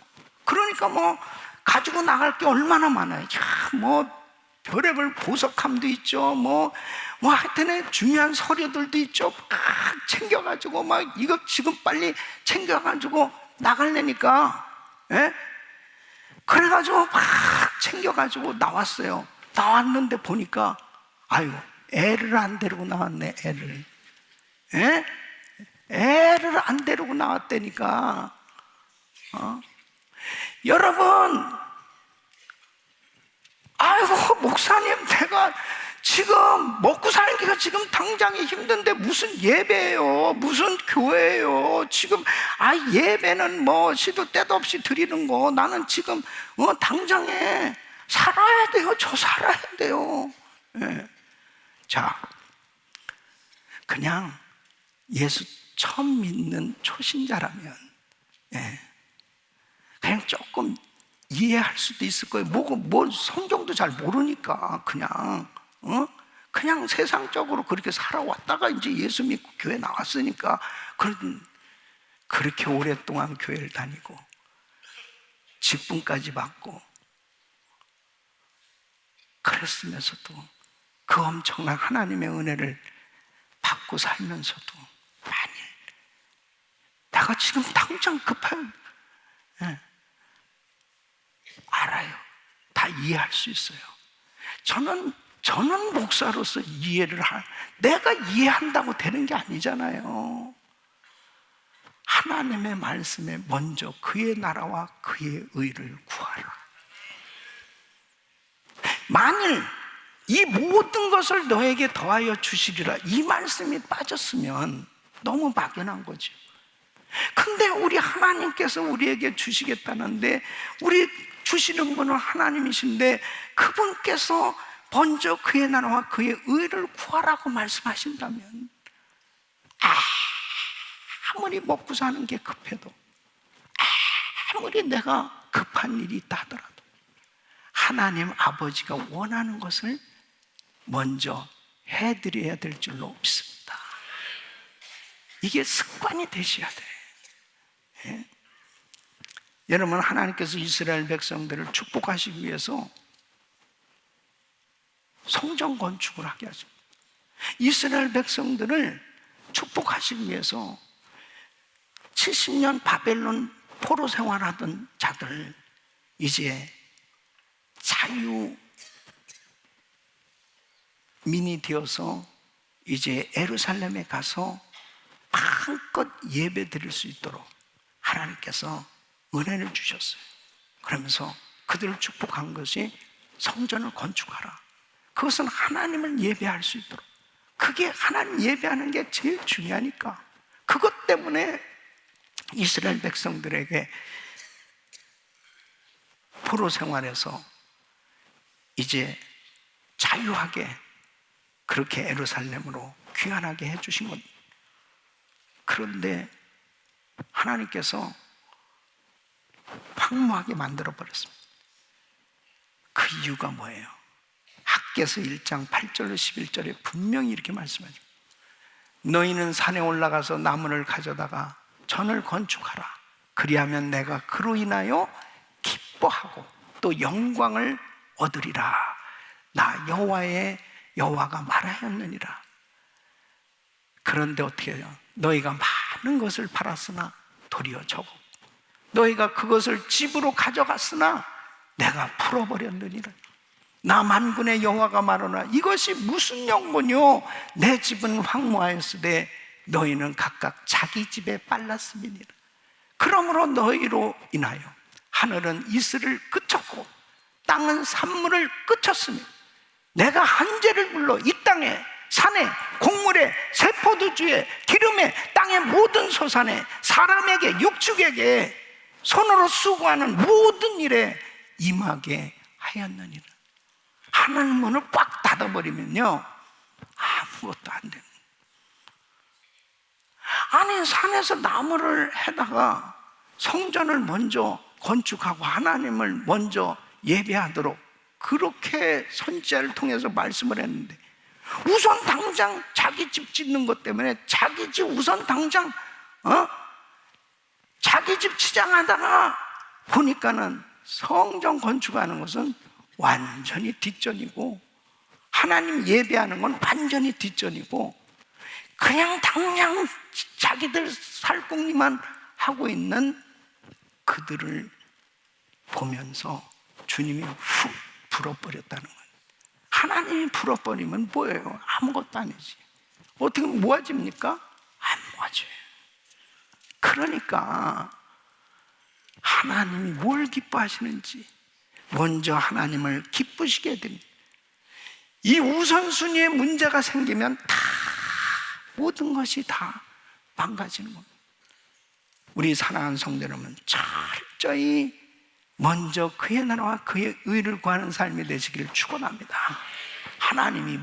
그러니까 뭐 가지고 나갈 게 얼마나 많아요. 야, 뭐 별의별 보석함도 있죠. 뭐 하여튼 중요한 서류들도 있죠. 막 챙겨가지고 막 이거 지금 빨리 챙겨가지고 나가려니까, 예? 그래가지고 막 챙겨가지고 나왔어요. 나왔는데 보니까 아유, 애를 안 데리고 나왔네. 애를, 예? 애를 안 데리고 나왔다니까. 여러분, 아이고 목사님, 내가 지금 먹고 살기가 지금 당장이 힘든데 무슨 예배예요, 무슨 교회예요. 지금 예배는 뭐 시도 때도 없이 드리는 거, 나는 지금 당장에 살아야 돼요. 저 살아야 돼요. 예. 자, 그냥 예수 처음 믿는 초신자라면, 예, 그냥 조금 이해할 수도 있을 거예요. 뭐 성경도 잘 모르니까 그냥 세상적으로 그렇게 살아왔다가 이제 예수 믿고 교회 나왔으니까 그렇게 오랫동안 교회를 다니고 직분까지 받고 그랬으면서도 그 엄청난 하나님의 은혜를 받고 살면서도 만일 내가 지금 당장 급한, 예, 알아요. 다 이해할 수 있어요. 저는 목사로서 내가 이해한다고 되는 게 아니잖아요. 하나님의 말씀에 먼저 그의 나라와 그의 의를 구하라. 만일 이 모든 것을 너에게 더하여 주시리라, 이 말씀이 빠졌으면 너무 막연한 거죠. 근데 우리 하나님께서 우리에게 주시겠다는데, 우리 주시는 분은 하나님이신데 그분께서 먼저 그의 나라와 그의 의를 구하라고 말씀하신다면, 아무리 먹고 사는 게 급해도, 아무리 내가 급한 일이 있다 하더라도 하나님 아버지가 원하는 것을 먼저 해드려야 될 줄로 믿습니다. 이게 습관이 되셔야 돼요. 예? 여러분, 하나님께서 이스라엘 백성들을 축복하시기 위해서 성전 건축을 하게 하십니다. 이스라엘 백성들을 축복하시기 위해서 70년 바벨론 포로 생활하던 자들 이제 자유민이 되어서 이제 예루살렘에 가서 마음껏 예배 드릴 수 있도록 하나님께서 은혜를 주셨어요. 그러면서 그들을 축복한 것이 성전을 건축하라. 그것은 하나님을 예배할 수 있도록, 그게 하나님 예배하는 게 제일 중요하니까, 그것 때문에 이스라엘 백성들에게 포로 생활에서 이제 자유하게 그렇게 예루살렘으로 귀환하게 해주신 것. 그런데 하나님께서 황무하게 만들어버렸습니다. 그 이유가 뭐예요? 학개서 1장 8절로 11절에 분명히 이렇게 말씀하죠. 너희는 산에 올라가서 나무를 가져다가 전을 건축하라. 그리하면 내가 그로 인하여 기뻐하고 또 영광을 얻으리라. 나 여호와가 말하였느니라. 그런데 어떻게 해요? 너희가 많은 것을 팔았으나 도리어 적어, 너희가 그것을 집으로 가져갔으나 내가 풀어버렸느니라. 나 만군의 여호와가 말하노라. 이것이 무슨 영문이요? 내 집은 황무하였으되 너희는 각각 자기 집에 빨랐음이니라. 그러므로 너희로 인하여 하늘은 이슬을 그쳤고 땅은 산물을 그쳤으니 내가 한재를 불러 이 땅에, 산에, 곡물에, 세포도주에, 기름에, 땅의 모든 소산에, 사람에게, 육축에게 손으로 수고하는 모든 일에 임하게 하였느니라. 하늘 문을 꽉 닫아버리면요, 아무것도 안 됩니다. 아니, 산에서 나무를 해다가 성전을 먼저 건축하고 하나님을 먼저 예배하도록 그렇게 선지자를 통해서 말씀을 했는데, 우선 당장 자기 집 짓는 것 때문에 자기 집 우선 당장 자기 집 치장하다가 보니까는 성전 건축하는 것은 완전히 뒷전이고, 하나님 예배하는 건 완전히 뒷전이고, 그냥 당장 자기들 살궁리만 하고 있는 그들을 보면서 주님이 훅 불어버렸다는 거예요. 하나님이 불어버리면 뭐예요? 아무것도 아니지. 어떻게 모아집니까? 안 모아져요. 그러니까 하나님이 뭘 기뻐하시는지 먼저 하나님을 기쁘시게 됩니다. 이 우선순위에 문제가 생기면 다 모든 것이 다 망가지는 겁니다. 우리 사랑하는 성도 여러분, 철저히 먼저 그의 나라와 그의 의를 구하는 삶이 되시기를 축원합니다. 하나님이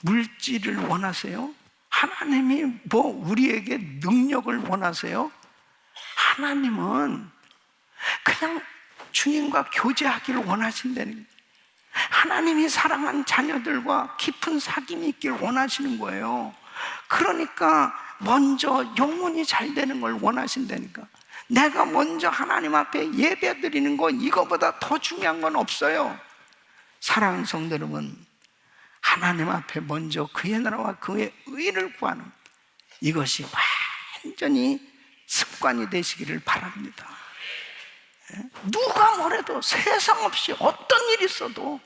물질을 원하세요? 하나님이 뭐 우리에게 능력을 원하세요? 하나님은 그냥 주님과 교제하기를 원하신다는 거예요. 하나님이 사랑한 자녀들과 깊은 사귐이 있기를 원하시는 거예요. 그러니까 먼저 영혼이 잘 되는 걸 원하신다니까. 내가 먼저 하나님 앞에 예배 드리는 거, 이거보다 더 중요한 건 없어요. 사랑하는 성도 여러분, 하나님 앞에 먼저 그의 나라와 그의 의를 구하는, 이것이 완전히 습관이 되시기를 바랍니다. 누가 뭐래도 세상 없이 어떤 일이 있어도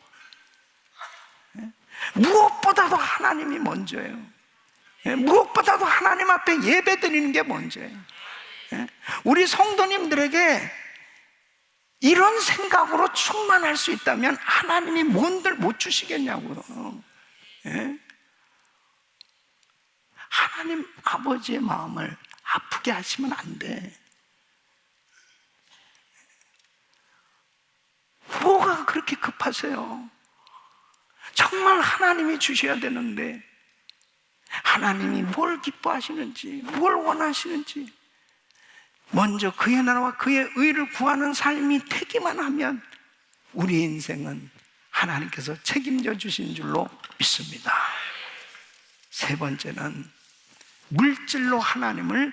무엇보다도 하나님이 먼저예요. 무엇보다도 하나님 앞에 예배 드리는 게 먼저예요. 우리 성도님들에게 이런 생각으로 충만할 수 있다면 하나님이 뭔들 못 주시겠냐고요. 하나님 아버지의 마음을 아프게 하시면 안 돼. 뭐가 그렇게 급하세요? 정말 하나님이 주셔야 되는데, 하나님이 뭘 기뻐하시는지, 뭘 원하시는지 먼저 그의 나라와 그의 의를 구하는 삶이 되기만 하면 우리 인생은 하나님께서 책임져 주신 줄로 믿습니다. 세 번째는 물질로 하나님을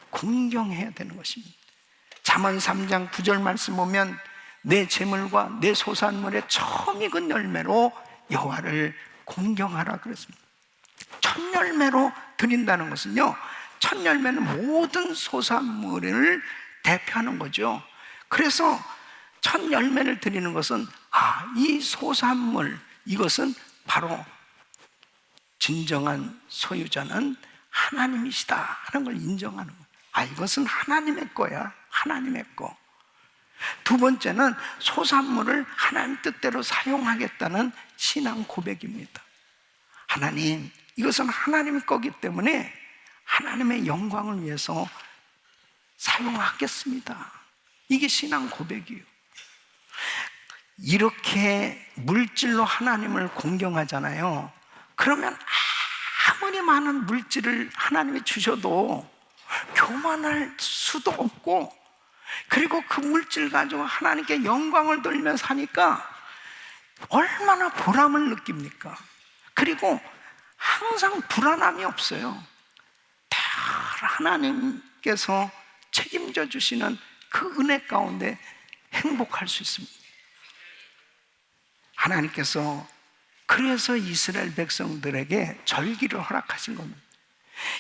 공경해야 되는 것입니다. 잠언 3장 9절 말씀 보면 내 재물과 내 소산물의 처음 익은 열매로 여호와를 공경하라 그랬습니다. 첫 열매로 드린다는 것은요, 첫 열매는 모든 소산물을 대표하는 거죠. 그래서 첫 열매를 드리는 것은 이 소산물, 이것은 바로 진정한 소유자는 하나님이시다 하는 걸 인정하는 거예요. 이것은 하나님의 거야. 하나님의 거. 두 번째는 소산물을 하나님 뜻대로 사용하겠다는 신앙 고백입니다. 하나님, 이것은 하나님의 거기 때문에 하나님의 영광을 위해서 사용하겠습니다. 이게 신앙 고백이에요. 이렇게 물질로 하나님을 공경하잖아요. 그러면 아무리 많은 물질을 하나님이 주셔도 교만할 수도 없고, 그리고 그 물질 가지고 하나님께 영광을 돌리며 사니까 얼마나 보람을 느낍니까? 그리고 항상 불안함이 없어요. 다 하나님께서 책임져 주시는 그 은혜 가운데 행복할 수 있습니다. 하나님께서 그래서 이스라엘 백성들에게 절기를 허락하신 겁니다.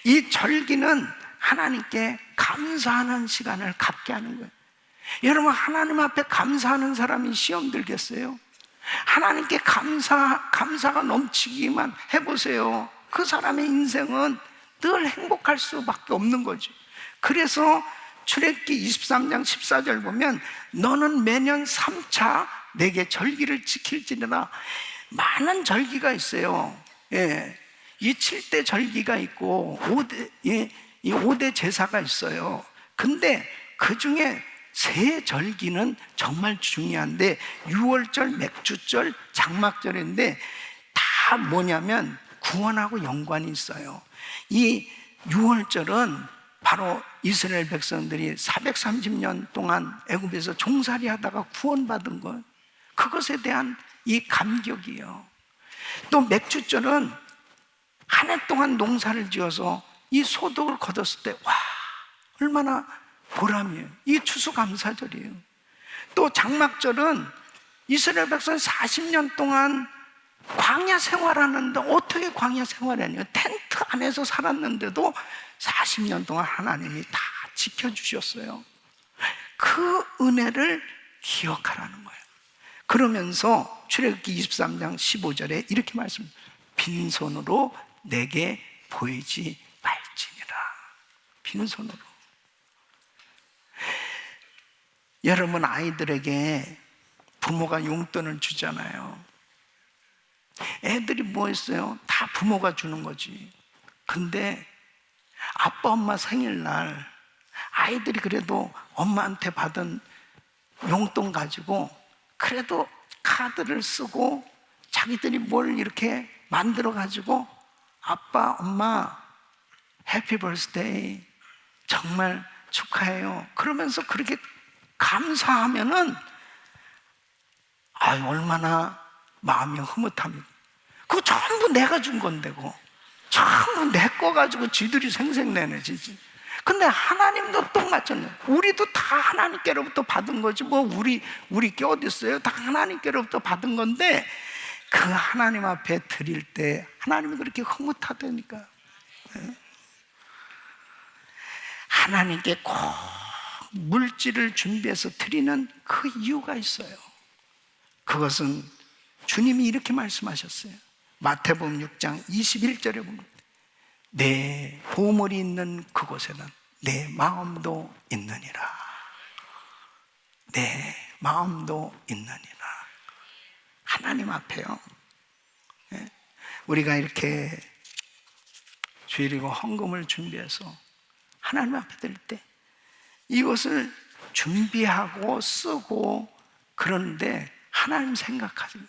이 절기는 하나님께 감사하는 시간을 갖게 하는 거예요. 여러분, 하나님 앞에 감사하는 사람이 시험 들겠어요? 하나님께 감사가 넘치기만 해보세요. 그 사람의 인생은 늘 행복할 수밖에 없는 거죠. 그래서 출애굽기 23장 14절 보면 너는 매년 3차 내게 절기를 지킬지니라. 많은 절기가 있어요. 이 7대 절기가 있고 5대 제사가 있어요. 근데 그 중에 세 절기는 정말 중요한데, 유월절, 맥주절, 장막절인데 다 뭐냐면 구원하고 연관이 있어요. 이 유월절은 바로 이스라엘 백성들이 430년 동안 애굽에서 종살이 하다가 구원받은 것, 그것에 대한 이 감격이에요. 또 맥주절은 한 해 동안 농사를 지어서 이 소득을 거뒀을 때 얼마나 보람이에요. 이게 추수감사절이에요. 또 장막절은 이스라엘 백성 40년 동안 광야 생활하는데 어떻게 광야 생활하냐? 텐트 안에서 살았는데도 40년 동안 하나님이 다 지켜주셨어요. 그 은혜를 기억하라는 거예요. 그러면서 출애굽기 23장 15절에 이렇게 말씀합니다. 빈손으로 내게 보이지 말지니라. 빈손으로. 여러분, 아이들에게 부모가 용돈을 주잖아요. 애들이 뭐 했어요? 다 부모가 주는 거지. 근데 아빠 엄마 생일날 아이들이 그래도 엄마한테 받은 용돈 가지고 그래도 카드를 쓰고 자기들이 뭘 이렇게 만들어 가지고 아빠 엄마 해피 버스데이 정말 축하해요 그러면서 그렇게 감사하면은 아유 얼마나 마음이 흐뭇합니다. 그거 전부 내가 준 건데고 전부 내 거 가지고 쥐들이 생색내네 진짜. 근데 하나님도 똑같잖아요. 우리도 다 하나님께로부터 받은 거지 뭐 우리 게 어디 있어요? 다 하나님께로부터 받은 건데 그 하나님 앞에 드릴 때 하나님이 그렇게 흐뭇하다니까. 하나님께 꼭 물질을 준비해서 드리는 그 이유가 있어요. 그것은 주님이 이렇게 말씀하셨어요. 마태복음 6장 21절에 보면 내 보물이 있는 그곳에는 내 마음도 있느니라. 내 마음도 있느니라. 하나님 앞에요. 우리가 이렇게 주일이고 헌금을 준비해서 하나님 앞에 드릴 때 이것을 준비하고 쓰고 그러는데 하나님 생각하죠.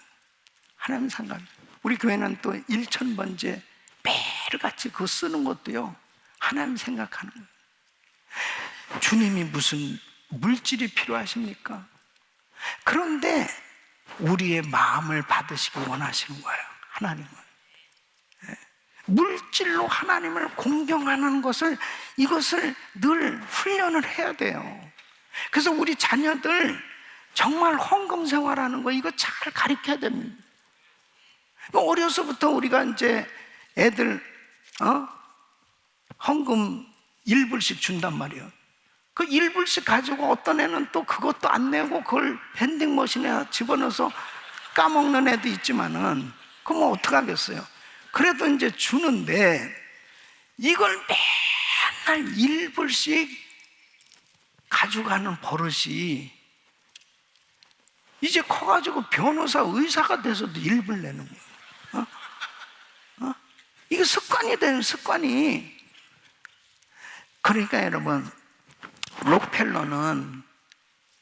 하나님 생각하죠. 우리 교회는 또 1000번째 매일같이 그거 쓰는 것도요 하나님 생각하는 거예요. 주님이 무슨 물질이 필요하십니까? 그런데 우리의 마음을 받으시기 원하시는 거예요. 하나님은 물질로 하나님을 공경하는 것을 이것을 늘 훈련을 해야 돼요. 그래서 우리 자녀들 정말 헌금 생활하는 거 이거 잘 가르쳐야 됩니다. 어려서부터 우리가 이제 애들 헌금 1불씩 준단 말이에요. 그 1불씩 가지고 어떤 애는 또 그것도 안 내고 그걸 밴딩머신에 집어넣어서 까먹는 애도 있지만은 그럼 뭐 어떡하겠어요. 그래도 이제 주는데 이걸 맨날 1불씩 가져가는 버릇이 이제 커가지고 변호사, 의사가 돼서도 1불 내는 거예요. 이게 습관이 되는 습관이. 그러니까 여러분, 록펠러는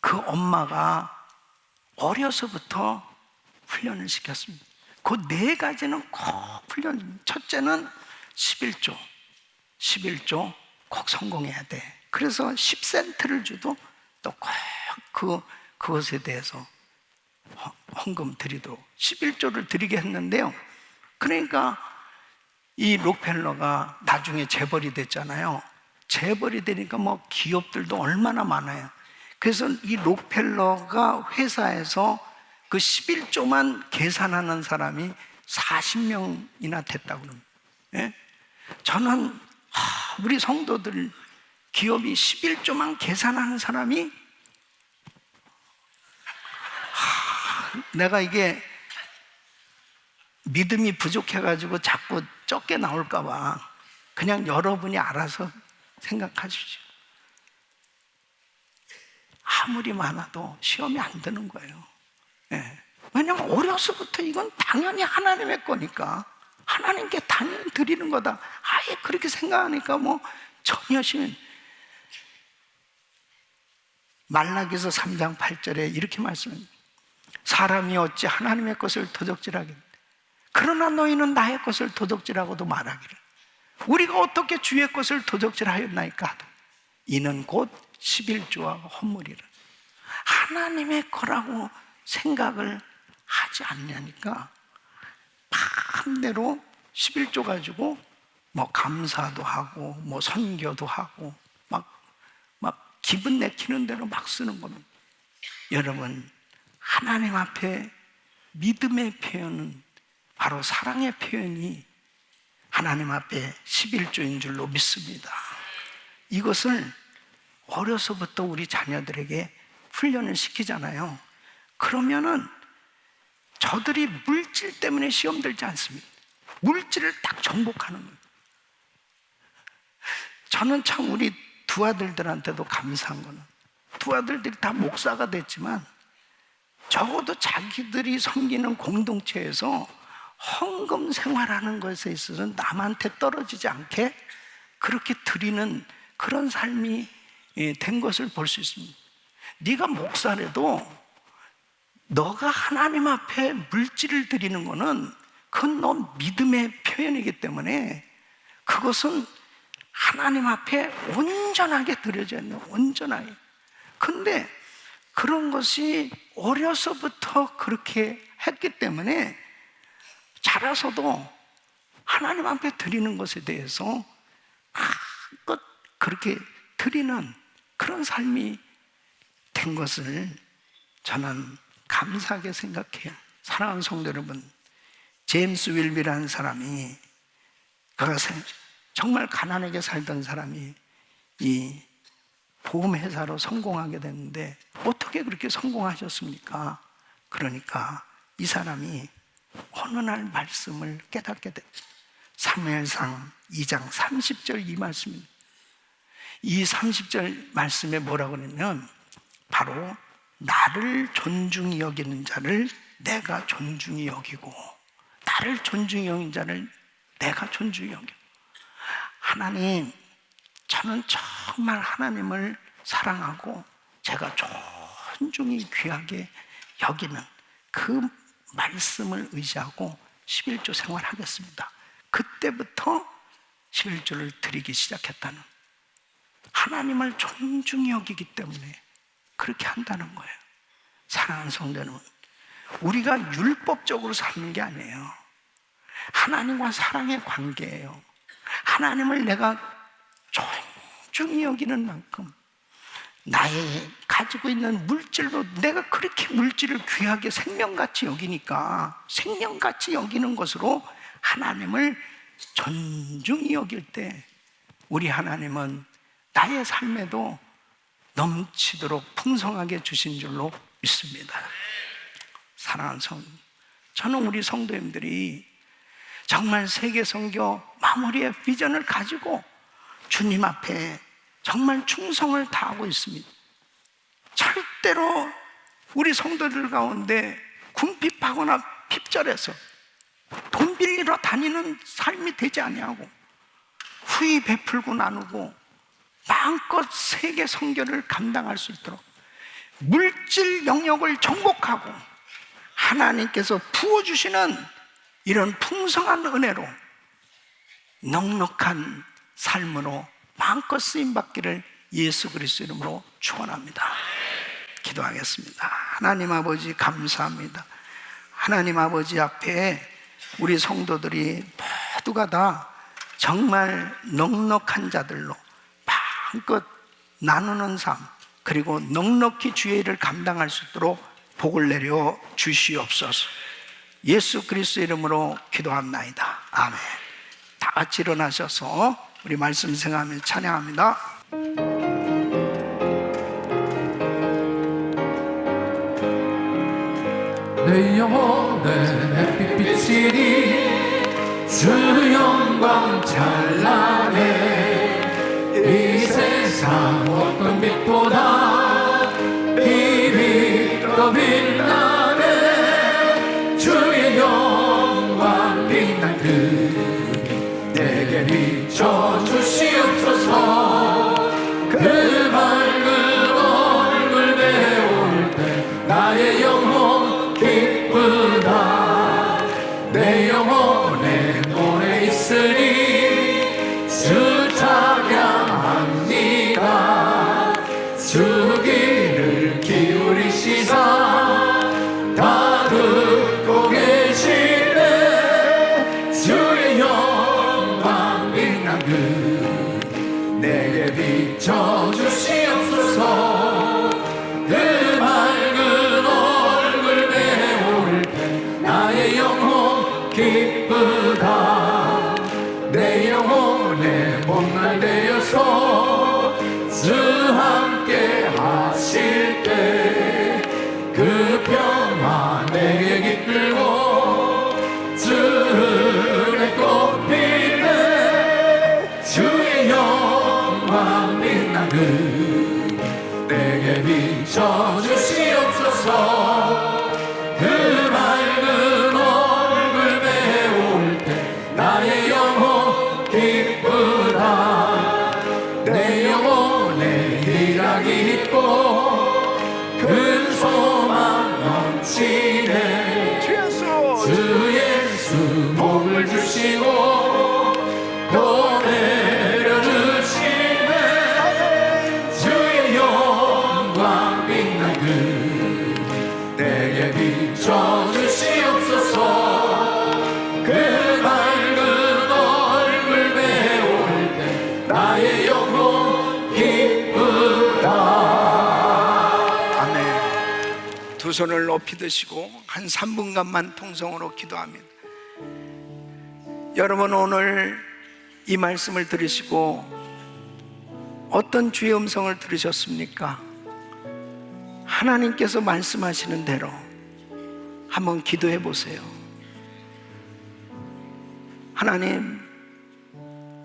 그 엄마가 어려서부터 훈련을 시켰습니다. 그 4가지는 꼭 훈련. 첫째는 11조 꼭 성공해야 돼. 그래서 10센트를 줘도 또 꼭 그것에 대해서 헌금 드리도록 11조를 드리게 했는데요. 그러니까 이 록펠러가 나중에 재벌이 됐잖아요. 재벌이 되니까 뭐 기업들도 얼마나 많아요. 그래서 이 록펠러가 회사에서 그 11조만 계산하는 사람이 40명이나 됐다고 그럽니다. 예? 저는 우리 성도들 기업이 11조만 계산하는 사람이 내가 이게 믿음이 부족해가지고 자꾸 적게 나올까봐 그냥 여러분이 알아서 생각하십시오. 아무리 많아도 시험이 안 드는 거예요. 예. 왜냐하면 어려서부터 이건 당연히 하나님의 거니까 하나님께 당연히 드리는 거다. 아예 그렇게 생각하니까 뭐 전혀 시험. 말라기서 3장 8절에 이렇게 말씀합니다. 사람이 어찌 하나님의 것을 도적질하겠느냐. 그러나 너희는 나의 것을 도적질하고도 말하기를 우리가 어떻게 주의 것을 도적질하였나이까 하도 이는 곧 11조와 헌물이라. 하나님의 거라고 생각을 하지 않냐니까 반대로 11조 가지고 뭐 감사도 하고 뭐 선교도 하고 막 기분 내키는 대로 막 쓰는 겁니다. 여러분, 하나님 앞에 믿음의 표현은 바로 사랑의 표현이 하나님 앞에 11조인 줄로 믿습니다. 이것을 어려서부터 우리 자녀들에게 훈련을 시키잖아요. 그러면은 저들이 물질 때문에 시험 들지 않습니다. 물질을 딱 정복하는 거예요. 저는 참 우리 두 아들들한테도 감사한 거는, 두 아들들이 다 목사가 됐지만 적어도 자기들이 섬기는 공동체에서 헌금 생활하는 것에 있어서 남한테 떨어지지 않게 그렇게 드리는 그런 삶이 된 것을 볼 수 있습니다. 네가 목사라도 너가 하나님 앞에 물질을 드리는 거는 그건 너 믿음의 표현이기 때문에 그것은 하나님 앞에 온전하게 드려져야 돼요. 온전하게. 근데 그런 것이 어려서부터 그렇게 했기 때문에 자라서도 하나님 앞에 드리는 것에 대해서 마음껏 그렇게 드리는 그런 삶이 된 것을 저는 감사하게 생각해요. 사랑하는 성도 여러분, 제임스 윌비라는 사람이, 그가 정말 가난하게 살던 사람이 이 보험회사로 성공하게 됐는데 어떻게 그렇게 성공하셨습니까? 그러니까 이 사람이 어느 날 말씀을 깨닫게 됐어요. 사무엘상 2장 30절 이 말씀입니다. 이 30절 말씀에 뭐라고 그러냐면 바로 나를 존중히 여기는 자를 내가 존중히 여기고, 나를 존중히 여기는 자를 내가 존중히 여기고. 하나님, 저는 정말 하나님을 사랑하고 제가 존중히 귀하게 여기는 그 말씀을 의지하고 11조 생활하겠습니다. 그때부터 11조를 드리기 시작했다는, 하나님을 존중히 여기기 때문에 그렇게 한다는 거예요. 사랑하는 성도 여러분, 우리가 율법적으로 사는 게 아니에요. 하나님과 사랑의 관계예요. 하나님을 내가 존중히 여기는 만큼 나의 가지고 있는 물질로, 내가 그렇게 물질을 귀하게 생명같이 여기니까 생명같이 여기는 것으로 하나님을 존중히 여길 때 우리 하나님은 나의 삶에도 넘치도록 풍성하게 주신 줄로 믿습니다. 사랑하는 성도, 저는 우리 성도님들이 정말 세계 선교 마무리의 비전을 가지고 주님 앞에 정말 충성을 다하고 있습니다. 절대로 우리 성도들 가운데 궁핍하거나 핍절해서 돈 빌리러 다니는 삶이 되지 아니하고 후히 베풀고 나누고 마음껏 세계 선교를 감당할 수 있도록 물질 영역을 정복하고 하나님께서 부어주시는 이런 풍성한 은혜로 넉넉한 삶으로 마음껏 쓰임받기를 예수 그리스도 이름으로 축원합니다. 기도하겠습니다. 하나님 아버지 감사합니다. 하나님 아버지 앞에 우리 성도들이 모두가 다 정말 넉넉한 자들로 마음껏 나누는 삶, 그리고 넉넉히 주의 일을 감당할 수 있도록 복을 내려 주시옵소서. 예수 그리스도 이름으로 기도합나이다. 아멘. 다 같이 일어나셔서 우리 말씀 생각하며 찬양합니다. 내 영혼에 햇빛 비치니 주 영광 찬란해. 이 세상 어떤 빛보다 빛이 더 빛나네. 주의 영광 빛난 그 내게 비춰 주시옵소서. 그 밝은 얼굴 배울 때 나의 영혼 기쁘다. 내 영혼에 노래 있으니 주 찬양합니다. 주 귀를 기울이시사 다 듣고 계시네. 주의 영광 빛난 그 내게 비춰 주시옵소서. 빛나는 내게 비춰주시옵소서. 그 맑은 얼굴 배울 때 나의 영혼 기쁘다. 내 영혼에 희락이 있고 큰 소망 넘치네. 주 예수 주 예수 복을 주시고 또 내려주시네. 주의 영광 빛나는 내게 비춰주시옵소서. 그 맑은 얼굴 배울 때 나의 영혼 기쁘다. 아멘. 두 손을 높이 드시고 한 3분간만 통성으로 기도합니다. 여러분, 오늘 이 말씀을 들으시고 어떤 주의 음성을 들으셨습니까? 하나님께서 말씀하시는 대로 한번 기도해 보세요. 하나님,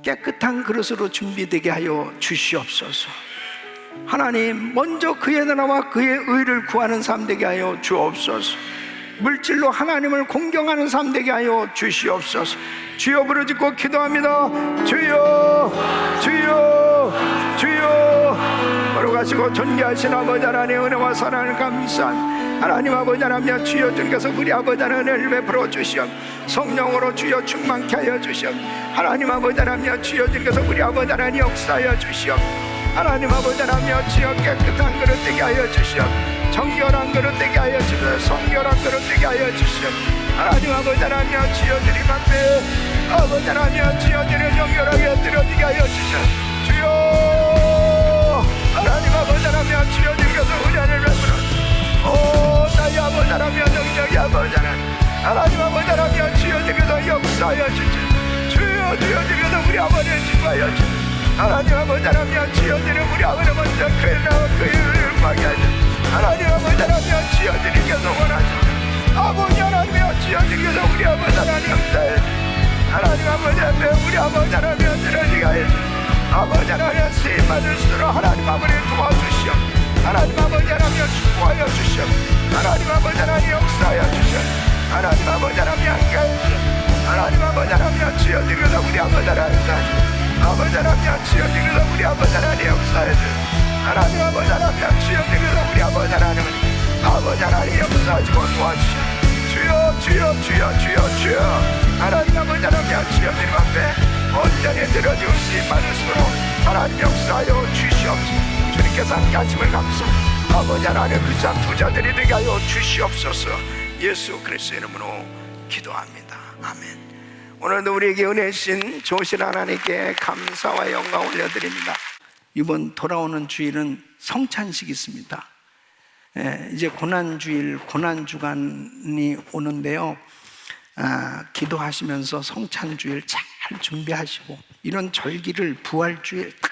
깨끗한 그릇으로 준비되게 하여 주시옵소서. 하나님, 먼저 그의 나라와 그의 의를 구하는 삶 되게 하여 주옵소서. 물질로 하나님을 공경하는 삶 되게 하여 주시옵소서. 주여 부르짖고 기도합니다. 주여, 주여, 주여. 걸어가시고 존귀하신 아버지 하나님의 은혜와 사랑을 감사한 하나님 아버지 하나님, 주여 주님께서 우리 아버지 하나님의 은혜를 베풀어 주시옵. 성령으로 주여 충만케 하여 주시옵. 하나님 아버지 하나님, 주여 주님께서 우리 아버지 하나님 역사하여 주시옵. 하나님 아버지 하나님, 주여 깨끗한 그릇 되게 하여 주시옵. 정결한 그릇 되게 하여 주시옵. 성결한 그릇 되게 하여 주시옵. 하나님 아버지 하나님, 주여 주님 앞에 아버지 하나님, 주여 주님 정결하게 드려지게 하여 주시옵. 주여, 하나님 아버지 하나님, 주여 주님께서 우리 안을 베풀어 오 나의 아버지 하나님, 정정의 아버지 하나님 아버지 하나님, 주여 주님께서 역사하여 주시옵. 주여 주님께서 우리 아버지를 지도하여 주시옵. 하나님 아버지 하나님, 주여 주님 우리 아버지 먼저 그의 나와 그의 의를 구하게 하시옵. 하나님 아버지 하나님, 주여 주님께서 원하시옵. 아버지 하나님, 주여 주님께서 우리 아버지 하나님 역사해 하나님 아버지 앞에 우리 아버지 하나님 드러지게 하여 주시옵. 아버지 하나님 쓰임받을수록 하나님 아버지 도와주시옵. 하나님 아버지 하나님 축복하여 주시옵. 하나님 아버지 하나님 역사하여 주시옵. 하나님 아버지 하나님 함께하여 주시옵. 하나님 아버지 하나님, 주여 주님께서 우리 아버지 하나님 아버지 하나님, 주여 주님께서 우리 아버지 하나님 역사해 주시옵. 하나님 아버지 하나님, 주여 주님께서 우리 아버지 하나님 역사하시고 도와주시옵. 주여 주여 주여 주여 주여. 하나님 아버지 하나님, 주여 주님 앞에 온전히 들어주고 쓰임받을수록 하나님 역사하여 주시옵소서. 주님께서 함께하심을 감사합니다. 아버지 하나님, 그자 부자들이 되게 하여 주시옵소서. 예수 그리스도의 이름으로 기도합니다. 아멘. 오늘도 우리에게 은혜 주신 좋으신 하나님께 감사와 영광 올려드립니다. 이번 돌아오는 주일은 성찬식이 있습니다. 이제 고난주일, 고난주간이 오는데요. 기도하시면서 성찬주일 잘 준비하시고, 이런 절기를 부활주일 다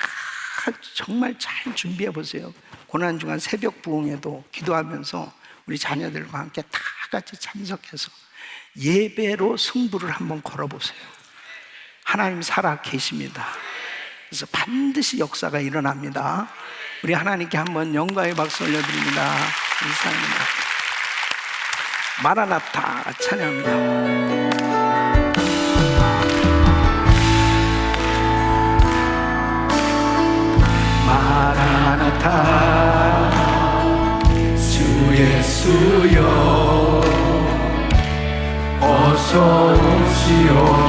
정말 잘 준비해 보세요. 고난주간 새벽 부흥에도 기도하면서 우리 자녀들과 함께 다 같이 참석해서 예배로 승부를 한번 걸어보세요. 하나님 살아 계십니다. 그래서 반드시 역사가 일어납니다. 우리 하나님께 한번 영광의 박수 올려드립니다. 감사합니다. 마라나타 찬양합니다. 마라나타 주 예수여 어서 오시옵소서.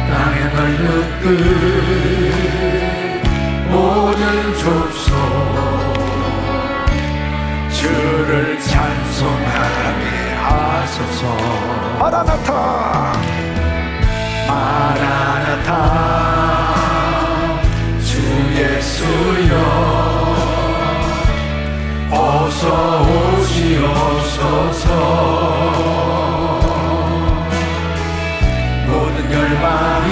땅의 넓은 끝 모든 좁소 주를 찬송하게 하소서. 마라나타 마라나타 주 예수여 어서 오시옵소서. 모든 열방이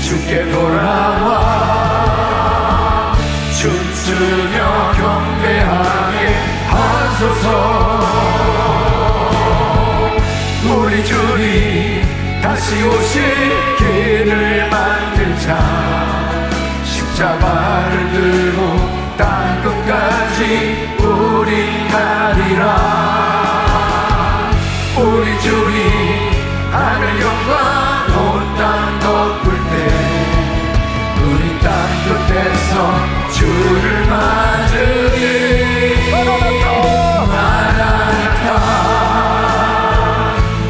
주께 돌아와 춤추며 경배하게 하소서. 우리 주님 다시 오실 길을 만들자. 십자가를 들고 땅 끝까지 우리 가리라. 우리 주님 하늘 영광 온 땅 덮을 때 우리 땅 끝에서 주를 맞으리. 마라나타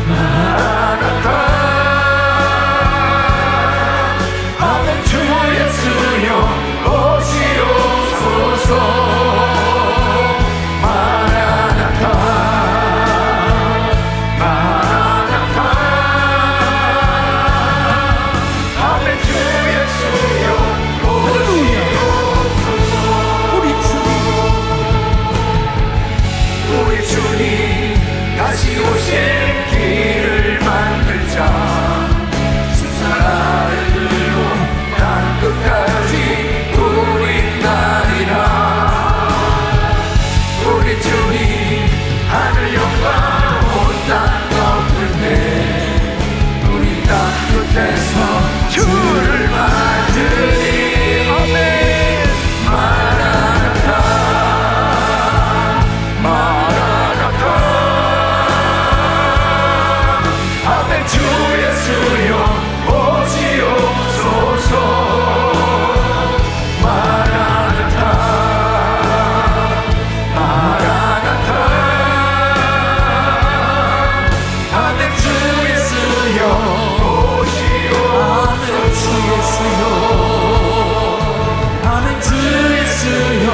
마라나타. 아멘. 주 예수여 오시옵소서. 마라나타 마라나타. 아멘. 주 예수여 오시옵소서. 우리 주님 다시 오실 길을 만들자. 십자가를 들고 땅 끝까지 우리 가리라. 우리 주님 하늘 영광 온 땅 덮을 때 우리 땅 끝에서 주를 맞으리. 아멘. 마라나타 마라나타. 아멘. 주 예수여 오시옵소서. 마라나타 마라나타. 아멘. 주 예수여 오시옵소서. 아멘. 주 예수여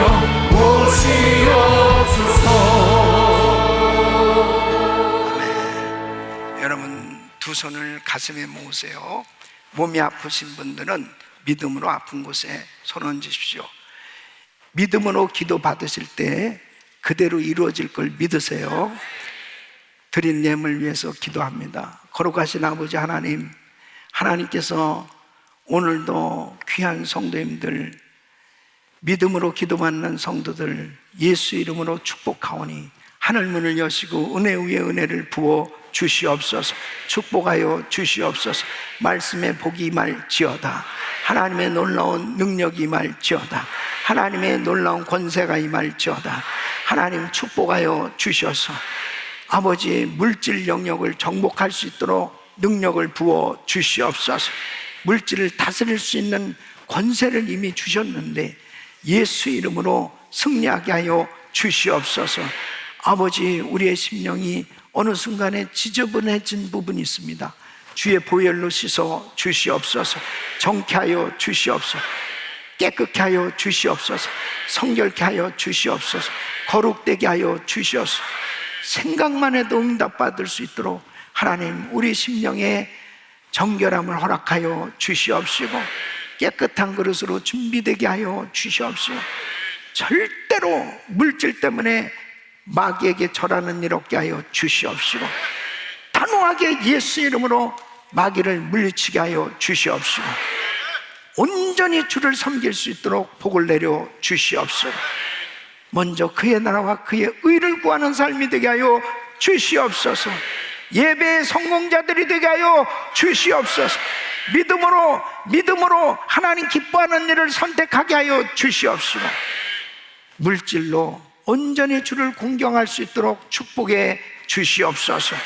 오시옵소서. 여러분 두 손을 가슴에 모으세요. 몸이 아프신 분들은 믿음으로 아픈 곳에 손 얹으십시오. 믿음으로 기도 받으실 때 그대로 이루어질 걸 믿으세요. 드린 예물 위해서 기도합니다. 거룩하신 아버지 하나님, 하나님께서 오늘도 귀한 성도님들, 믿음으로 기도받는 성도들 예수 이름으로 축복하오니 하늘문을 여시고 은혜 위에 은혜를 부어 주시옵소서. 축복하여 주시옵소서. 말씀의 복이 임할지어다. 하나님의 놀라운 능력이 임할지어다. 하나님의 놀라운 권세가 임할지어다. 하나님 축복하여 주셔서 아버지의 물질 영역을 정복할 수 있도록 능력을 부어 주시옵소서. 물질을 다스릴 수 있는 권세를 이미 주셨는데 예수 이름으로 승리하게 하여 주시옵소서. 아버지, 우리의 심령이 어느 순간에 지저분해진 부분이 있습니다. 주의 보혈로 씻어 주시옵소서. 정케하여 주시옵소서. 깨끗게 하여 주시옵소서. 성결케 하여 주시옵소서. 거룩되게 하여 주시옵소서. 생각만 해도 응답받을 수 있도록 하나님 우리 심령에 정결함을 허락하여 주시옵시고 깨끗한 그릇으로 준비되게 하여 주시옵시고 절대로 물질 때문에 마귀에게 절하는 일 없게 하여 주시옵시고 단호하게 예수 이름으로 마귀를 물리치게 하여 주시옵시고 온전히 주를 섬길 수 있도록 복을 내려 주시옵소서. 먼저 그의 나라와 그의 의를 구하는 삶이 되게 하여 주시옵소서. 예배의 성공자들이 되게 하여 주시옵소서. 믿음으로 하나님 기뻐하는 일을 선택하게 하여 주시옵시고 물질로 온전히 주를 공경할 수 있도록 축복해 주시옵소서.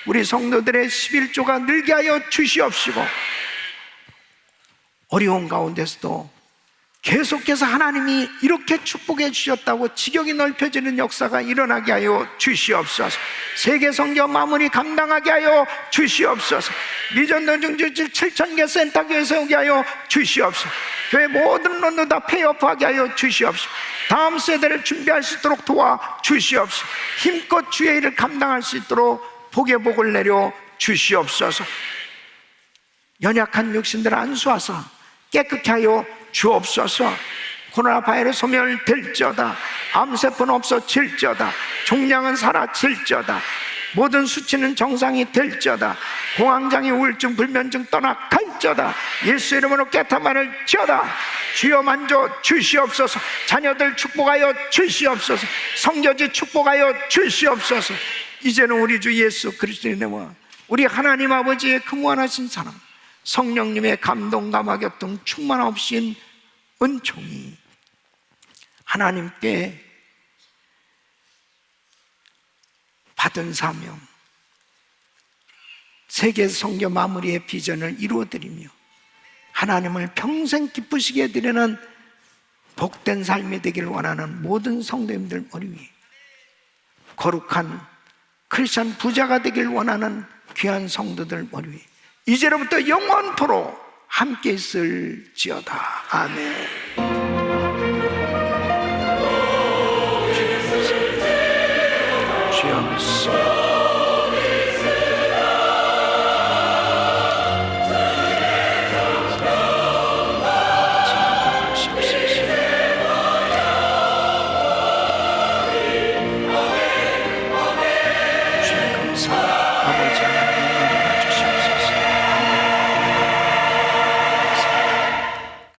우리 성도들의 11조가 늘게 하여 주시옵시고 어려운 가운데서도 계속해서 하나님이 이렇게 축복해 주셨다고 지경이 넓혀지는 역사가 일어나게 하여 주시옵소서. 세계 선교 마무리 감당하게 하여 주시옵소서. 미전도 중주질 7,000개 센터교회 세우게 하여 주시옵소서. 교회 모든 론도 다 폐업하게 하여 주시옵소서. 다음 세대를 준비할 수 있도록 도와 주시옵소서. 힘껏 주의 일을 감당할 수 있도록 복의 복을 내려 주시옵소서. 연약한 육신들을 안수하사 깨끗게 하여 주옵소서. 코로나 바이러스 소멸될지어다. 암세포는 없어질지어다. 종양은 사라질지어다. 모든 수치는 정상이 될지어다. 공황장애, 우울증, 불면증 떠나갈지어다. 예수 이름으로 깨끗함을 지어다. 주여 만져 주시옵소서. 자녀들 축복하여 주시옵소서. 성교지 축복하여 주시옵소서. 이제는 우리 주 예수 그리스도의 이름으로 우리 하나님 아버지의 그 무한하신 사랑, 성령님의 감동, 감화, 교통, 충만하신 은총이 하나님께 받은 사명, 세계 선교 마무리의 비전을 이루어드리며 하나님을 평생 기쁘시게 해드리는 복된 삶이 되기를 원하는 모든 성도님들 머리 위에, 거룩한 크리스천 부자가 되기를 원하는 귀한 성도들 머리 위에 이제로부터 영원토록 함께 있을지어다. 아멘. 주여,